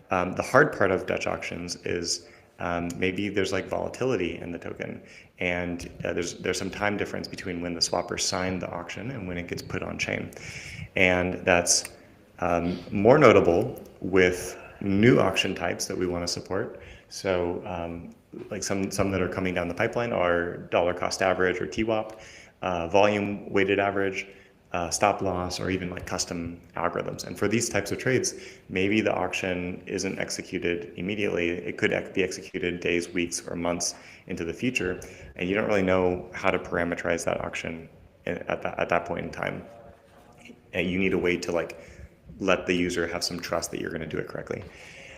The hard part of Dutch auctions is maybe there's like volatility in the token, and there's some time difference between when the swapper signed the auction and when it gets put on chain. And that's more notable with new auction types that we want to support. So like some that are coming down the pipeline are dollar cost average or TWAP, volume weighted average, stop loss, or even like custom algorithms. And for these types of trades, maybe the auction isn't executed immediately. It could be executed days, weeks, or months into the future, and you don't really know how to parameterize that auction at that point in time. And you need a way to like let the user have some trust that you're going to do it correctly.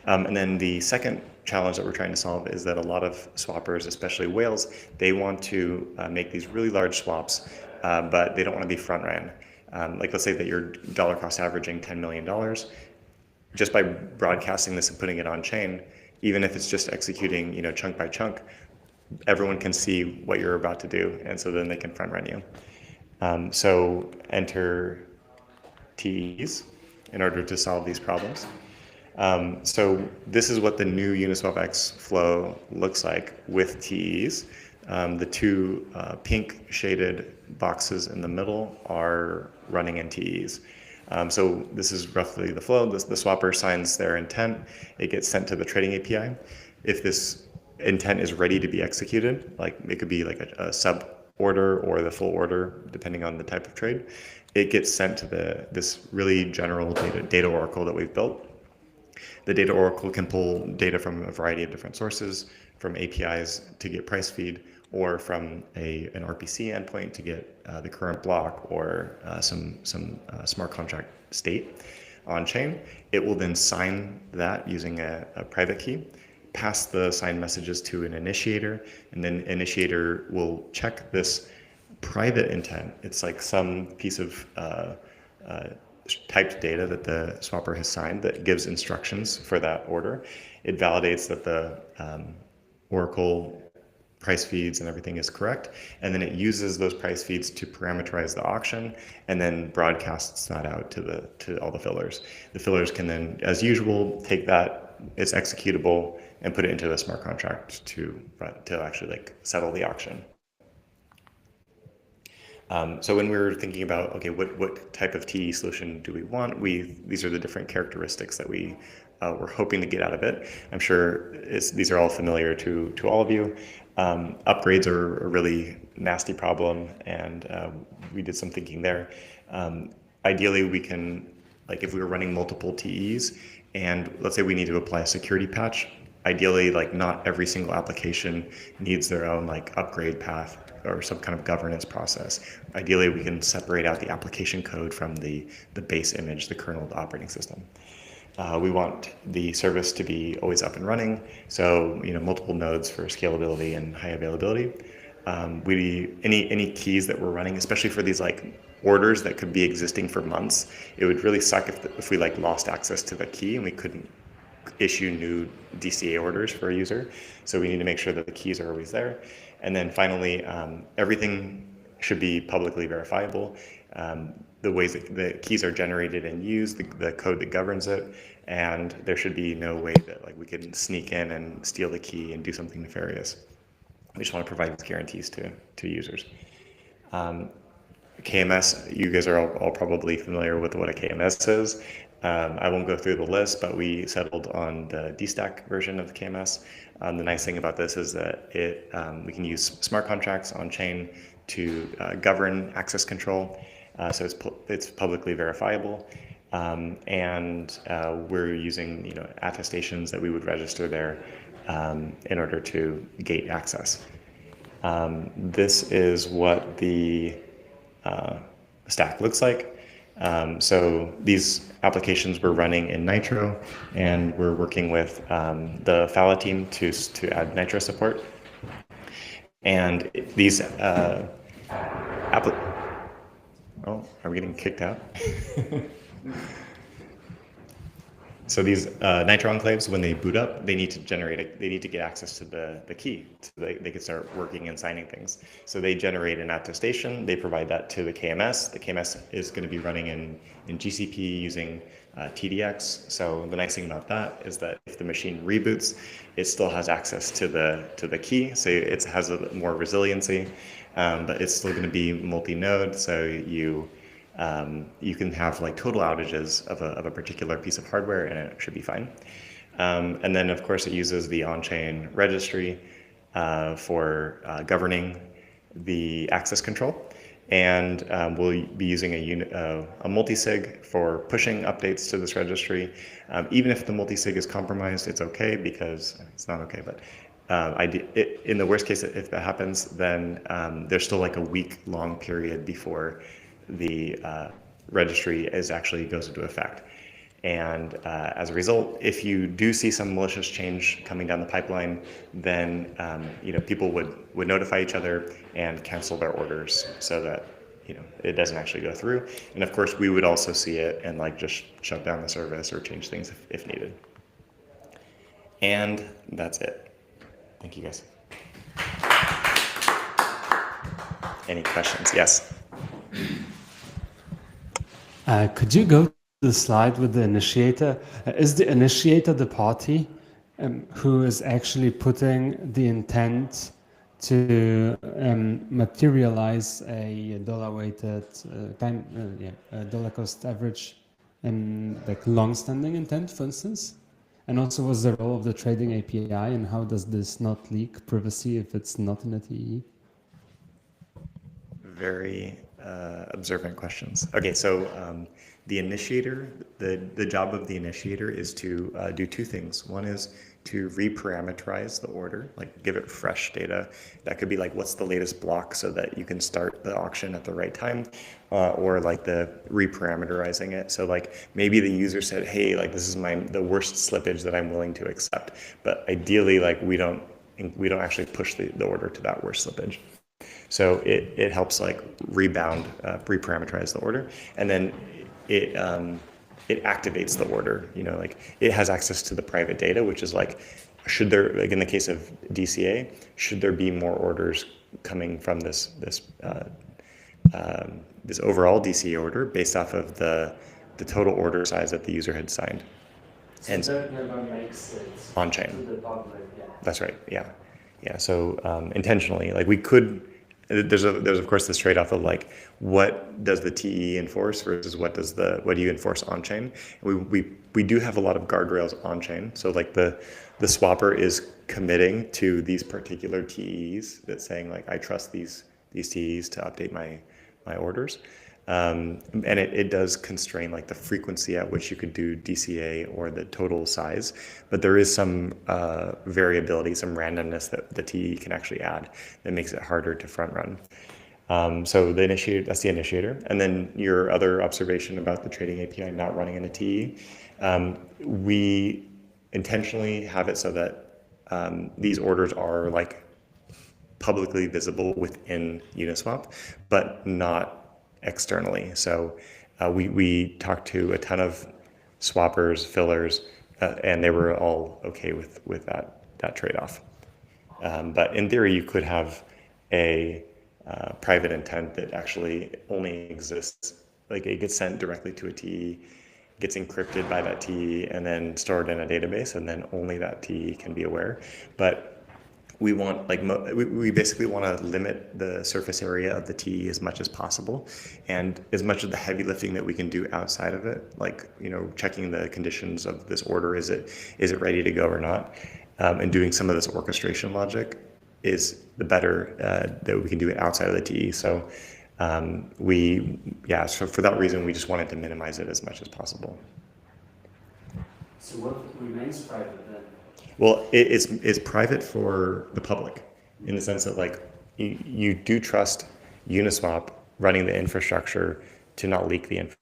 And then the second challenge that we're trying to solve is that a lot of swappers, especially whales, they want to make these really large swaps, but they don't want to be front ran. like let's say that you're dollar cost averaging $10 million, just by broadcasting this and putting it on chain, even if it's just executing, chunk by chunk, everyone can see what you're about to do, and so then they can front run you. So enter TEs in order to solve these problems. So this is what the new UniswapX flow looks like with TEs. The two pink shaded boxes in the middle are running in TEs. So this is roughly the flow. The swapper signs their intent. It gets sent to the trading API. If this intent is ready to be executed, like it could be like a sub order or the full order, depending on the type of trade, it gets sent to this really general data oracle that we've built. The data oracle can pull data from a variety of different sources, from APIs to get price feed, or from an RPC endpoint to get the current block or some smart contract state on chain. It will then sign that using a private key, pass the signed messages to an initiator, and then initiator will check this private intent. It's like some piece of typed data that the swapper has signed that gives instructions for that order. It validates that the oracle price feeds and everything is correct, and then it uses those price feeds to parameterize the auction, and then broadcasts that out to all the fillers. The fillers can then, as usual, take that, it's executable, and put it into a smart contract to actually settle the auction. So when we were thinking about, okay, what type of TE solution do we want, these are the different characteristics that we were hoping to get out of it. I'm sure these are all familiar to all of you. Upgrades are a really nasty problem, and we did some thinking there. Ideally, we can, if we were running multiple TEs, and let's say we need to apply a security patch, ideally, not every single application needs their own upgrade path or some kind of governance process. Ideally, we can separate out the application code from the base image, the kernel of the operating system. We want the service to be always up and running, so multiple nodes for scalability and high availability. Any keys that we're running, especially for these orders that could be existing for months, it would really suck if we lost access to the key and we couldn't issue new DCA orders for a user. So we need to make sure that the keys are always there. And then finally, everything should be publicly verifiable. The ways that the keys are generated and used, the code that governs it, and there should be no way that we can sneak in and steal the key and do something nefarious. We just want to provide these guarantees to users. KMS, you guys are all probably familiar with what a KMS is. I won't go through the list, but we settled on the DStack version of the KMS. The nice thing about this is that we can use smart contracts on chain to govern access control. So it's publicly verifiable, and we're using attestations that we would register there in order to gate access. This is what the stack looks like. So these applications were running in Nitro, and we're working with the Fala team to add Nitro support. And these oh, are we getting kicked out? So these Nitro enclaves, when they boot up, they need to get access to the key so they can start working and signing things. So they generate an attestation, they provide that to the KMS. The KMS is going to be running in GCP using TDX. So the nice thing about that is that if the machine reboots, it still has access to the key, so it has more resiliency, but it's still going to be multi-node, so you can have total outages of a particular piece of hardware, and it should be fine. And then, of course, it uses the on-chain registry for governing the access control. And we'll be using a multi-sig for pushing updates to this registry. Even if the multi-sig is compromised, it's okay, because it's not okay, but in the worst case, if that happens, then there's still a week-long period before the registry actually goes into effect. And as a result, if you do see some malicious change coming down the pipeline, then people would notify each other and cancel their orders, so that it doesn't actually go through. And of course, we would also see it and like just shut down the service or change things if needed. And that's it. Thank you, guys. Any questions? Yes. Could you go to the slide with the initiator? Is the initiator the party who is actually putting the intent to materialize a dollar-weighted dollar cost average like long-standing intent, for instance? And also, what's the role of the trading API, and how does this not leak privacy if it's not in a TEE? Very observant questions. Okay, so the initiator, the job of the initiator is to do two things. One is to reparameterize the order, like give it fresh data. That could be like, what's the latest block so that you can start the auction at the right time, or like the reparameterizing it. So like maybe the user said, hey, like this is the worst slippage that I'm willing to accept. But ideally, like we don't actually push the order to that worst slippage. So it helps like reparameterize the order, and then it activates the order. Like it has access to the private data, which is like, should there, like in the case of DCA, should there be more orders coming from this overall DCA order based off of the total order size that the user had signed. So and that never makes it on chain. To the public, yeah. That's right. Yeah. So intentionally, like we could. There's of course this trade-off of like, what does the TEE enforce versus what do you enforce on chain? We do have a lot of guardrails on chain. So like the swapper is committing to these particular TEEs that's saying like, I trust these TEEs to update my orders. And it does constrain like the frequency at which you could do DCA or the total size, but there is some variability, some randomness that the TEE can actually add that makes it harder to front run. So the initiator, that's the initiator. And then your other observation about the trading API not running in a TEE, we intentionally have it so that these orders are like publicly visible within Uniswap, but not externally. So we talked to a ton of swappers, fillers, and they were all okay with that trade-off. But in theory, you could have a private intent that actually only exists, like it gets sent directly to a TEE, gets encrypted by that TEE, and then stored in a database, and then only that TEE can be aware. But we want we basically want to limit the surface area of the TEE as much as possible, and as much of the heavy lifting that we can do outside of it, like checking the conditions of this order, is it ready to go or not, and doing some of this orchestration logic is the better that we can do it outside of the TEE. So so for that reason, we just wanted to minimize it as much as possible. So what remains private then? Well, it's private for the public, in the sense that like you do trust Uniswap running the infrastructure to not leak the info.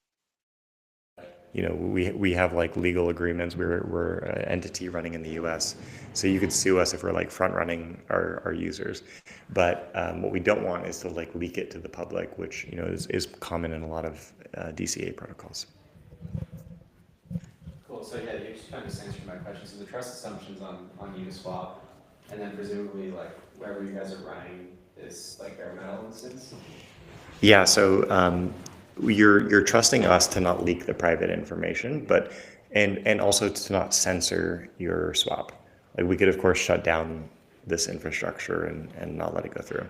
We have like legal agreements. We're an entity running in the US, so you could sue us if we're like front running our users. But what we don't want is to like leak it to the public, which is common in a lot of DCA protocols. Cool. So yeah, you just kind of answered my question. So the trust assumptions on Uniswap, and then presumably like wherever you guys are running is like bare metal instance. Yeah. So you're trusting us to not leak the private information, but and also to not censor your swap. Like we could of course shut down this infrastructure and not let it go through.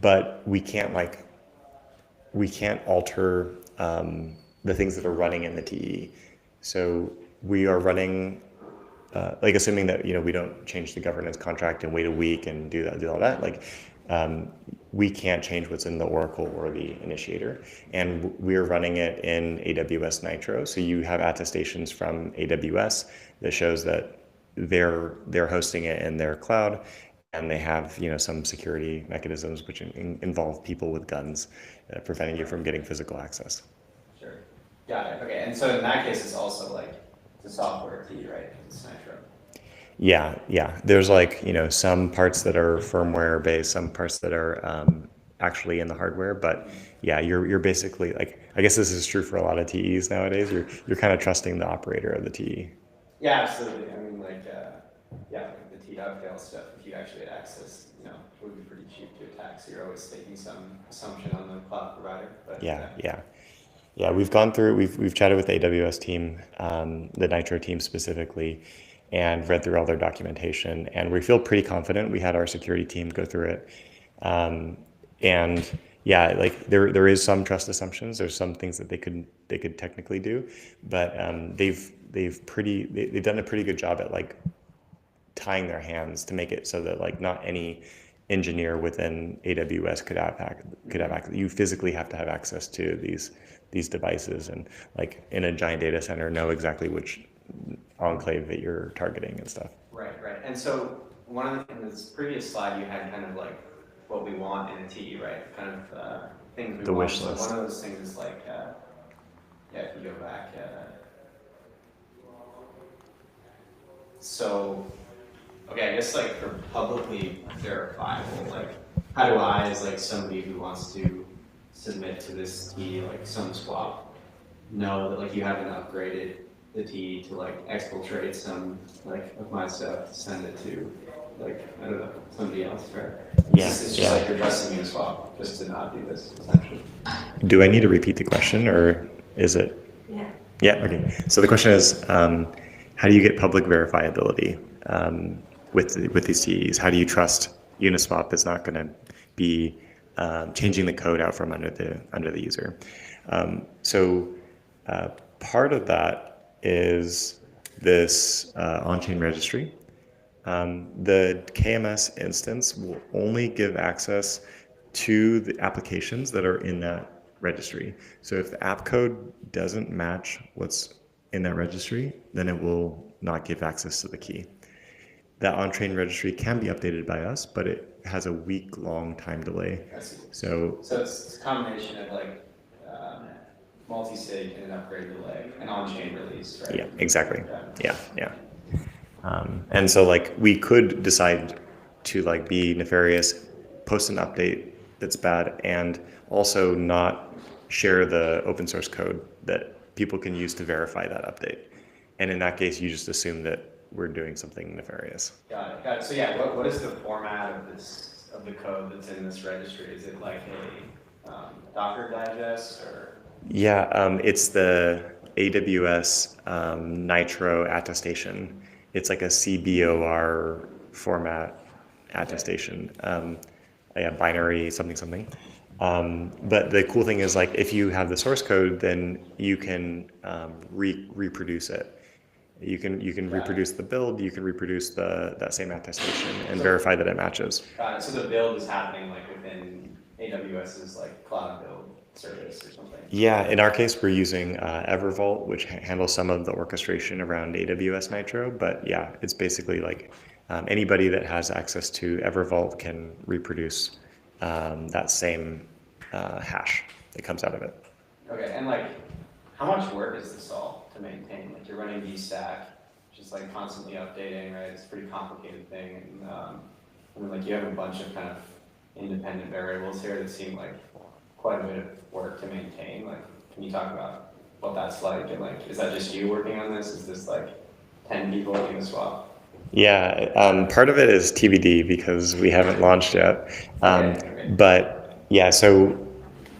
But we can't alter the things that are running in the TEE. So we are running, assuming that we don't change the governance contract and wait a week and do all that. Like we can't change what's in the Oracle or the initiator, and we're running it in AWS Nitro. So you have attestations from AWS that shows that they're hosting it in their cloud, and they have some security mechanisms which involve people with guns preventing you from getting physical access. Sure. Got it. Okay. And so in that case, it's also like the software TEE, right? It's Nitro. Yeah. There's some parts that are firmware based, some parts that are actually in the hardware, but yeah, you're basically like, I guess this is true for a lot of TEs nowadays. You're kind of trusting the operator of the TE. Yeah, absolutely. I mean, like, yeah, like the TEE dovetail stuff, if you actually had access, you know, it would be pretty cheap to attack. So you're always taking some assumption on the cloud provider. But, Yeah, we've gone through, we've chatted with the AWS team, the Nitro team specifically, and read through all their documentation, and we feel pretty confident. We had our security team go through it. And yeah, like there is some trust assumptions. There's some things that they could technically do, but they've done a pretty good job at like tying their hands to make it so that like not any engineer within AWS could have access. You physically have to have access to these devices, and like in a giant data center, know exactly which enclave that you're targeting and stuff. Right. And so one of the things, in this previous slide, you had kind of like what we want in a TE, right? Kind of things we the want. wish list. So one of those things is like, if you go back, so, okay, I guess like for publicly verifiable, like how do I, as like somebody who wants to submit to this TE, like some swap, know that like you haven't upgraded the TE to like exfiltrate some like of my stuff to send it to like, I don't know, somebody else, right? It's just like you're trusting Uniswap just to not do this, essentially. Do I need to repeat the question, or is it? Yeah, okay. So the question is, how do you get public verifiability with these TEs? How do you trust Uniswap is not going to be changing the code out from under the user? So part of that is this on-chain registry. The KMS instance will only give access to the applications that are in that registry. So if the app code doesn't match what's in that registry, then it will not give access to the key. That on-chain registry can be updated by us, but it has a week-long time delay. So it's a combination of like multi-sig and an upgrade delay, and on-chain release, right? Yeah, exactly. Yeah. And so like we could decide to like be nefarious, post an update that's bad, and also not share the open source code that people can use to verify that update. And in that case, you just assume that we're doing something nefarious. Got it. So yeah, what is the format of the code that's in this registry? Is it like a Docker digest or? Yeah, it's the AWS Nitro attestation. It's like a CBOR format attestation, binary something. But the cool thing is, like, if you have the source code, then you can reproduce it. You can reproduce the build. You can reproduce that same attestation and verify that it matches. Got it. So the build is happening like within AWS's like cloud build service or something. Yeah, in our case, we're using EverVault, which handles some of the orchestration around AWS Nitro. But yeah, it's basically like anybody that has access to EverVault can reproduce that same hash that comes out of it. Okay, and like, how much work is this all to maintain? Like, you're running DStack, which is like constantly updating, right? It's a pretty complicated thing, and I mean, like, you have a bunch of kind of independent variables here that seem like quite a bit of work to maintain. Like, can you talk about what that's like? And like, is that just you working on this? Is this like 10 people at Uniswap? Yeah, part of it is TBD because we haven't launched yet. Okay. But yeah, so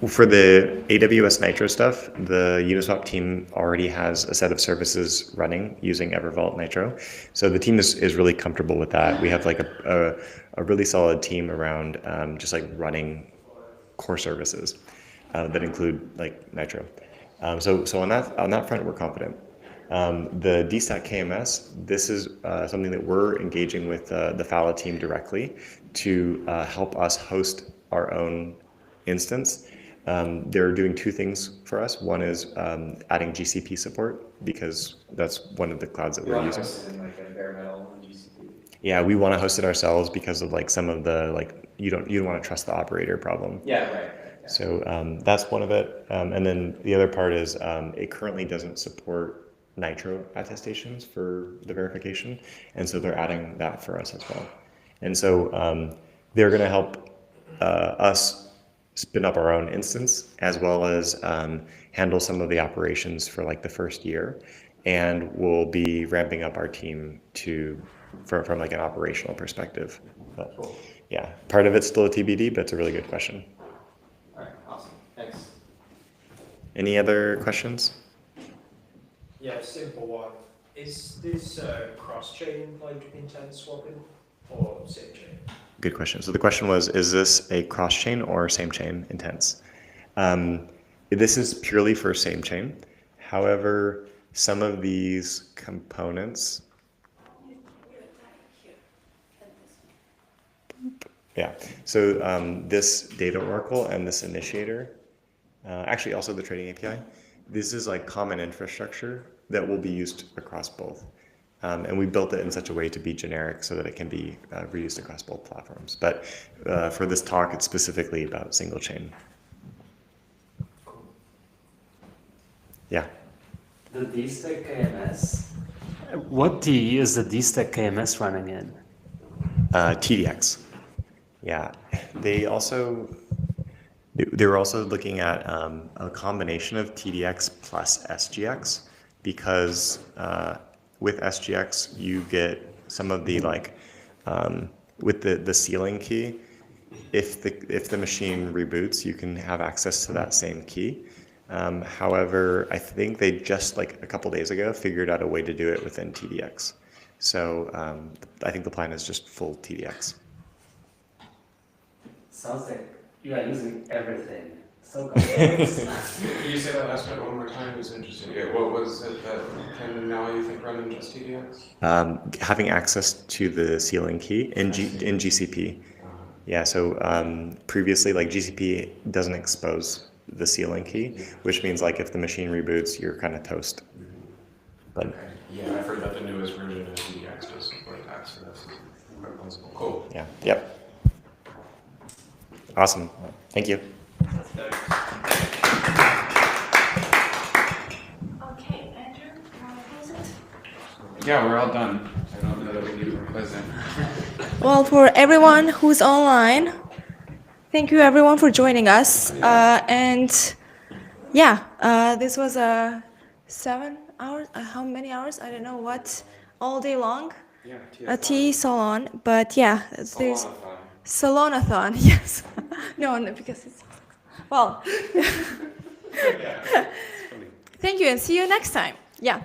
for the AWS Nitro stuff, the Uniswap team already has a set of services running using EverVault Nitro. So the team is really comfortable with that. We have like a really solid team around just like running core services that include like Nitro. So on that front, we're confident. The DStack KMS, this is something that we're engaging with the Fala team directly to help us host our own instance. They're doing two things for us. One is adding GCP support, because that's one of the clouds that we're using. In like a bare metal on GCP. Yeah, we want to host it ourselves because of like some of the like you don't want to trust the operator problem. Yeah, right. Yeah. So that's one of it. And then the other part is it currently doesn't support Nitro attestations for the verification, and so they're adding that for us as well. And so they're going to help us spin up our own instance, as well as handle some of the operations for like the first year. And we'll be ramping up our team from like an operational perspective. But yeah, part of it's still a TBD, but it's a really good question. All right, awesome. Thanks. Any other questions? Yeah, simple one. Is this cross-chain like intent swapping or same chain? Good question. So the question was, is this a cross-chain or same-chain intents? This is purely for same-chain. However, some of these components, yeah. So this data oracle and this initiator, actually also the trading API, this is like common infrastructure that will be used across both. And we built it in such a way to be generic so that it can be reused across both platforms. But for this talk, it's specifically about single chain. Yeah. The D-Stack KMS? What TE is the D-Stack KMS running in? TDX. Yeah. They were also looking at a combination of TDX plus SGX, because with SGX you get some of the like with the ceiling key. If the machine reboots, you can have access to that same key. However, I think they just like a couple days ago figured out a way to do it within TDX. So I think the plan is just full TDX. Sounds like you are using everything. So complex. Can you say that last bit one more time? It was interesting. Yeah, what was it that can now you think run in just TDX? Having access to the ceiling key in GCP. Yeah, so previously, like GCP doesn't expose the ceiling key, which means like if the machine reboots, you're kind of toast. But okay. Yeah, I've heard that the newest version of TDX does support that, so that's quite possible. Cool. Yeah. Yep. Awesome. Thank you. Okay, Andrew, you want to close it? Yeah, we're all done. I don't know that we need to close it. Well, for everyone who's online, thank you everyone for joining us. And yeah, this was 7 hours, how many hours? I don't know what, all day long. Yeah, A TEE.salon, but yeah, there's Salonathon. Salonathon, yes. No, because it's, well. Thank you and see you next time. Yeah.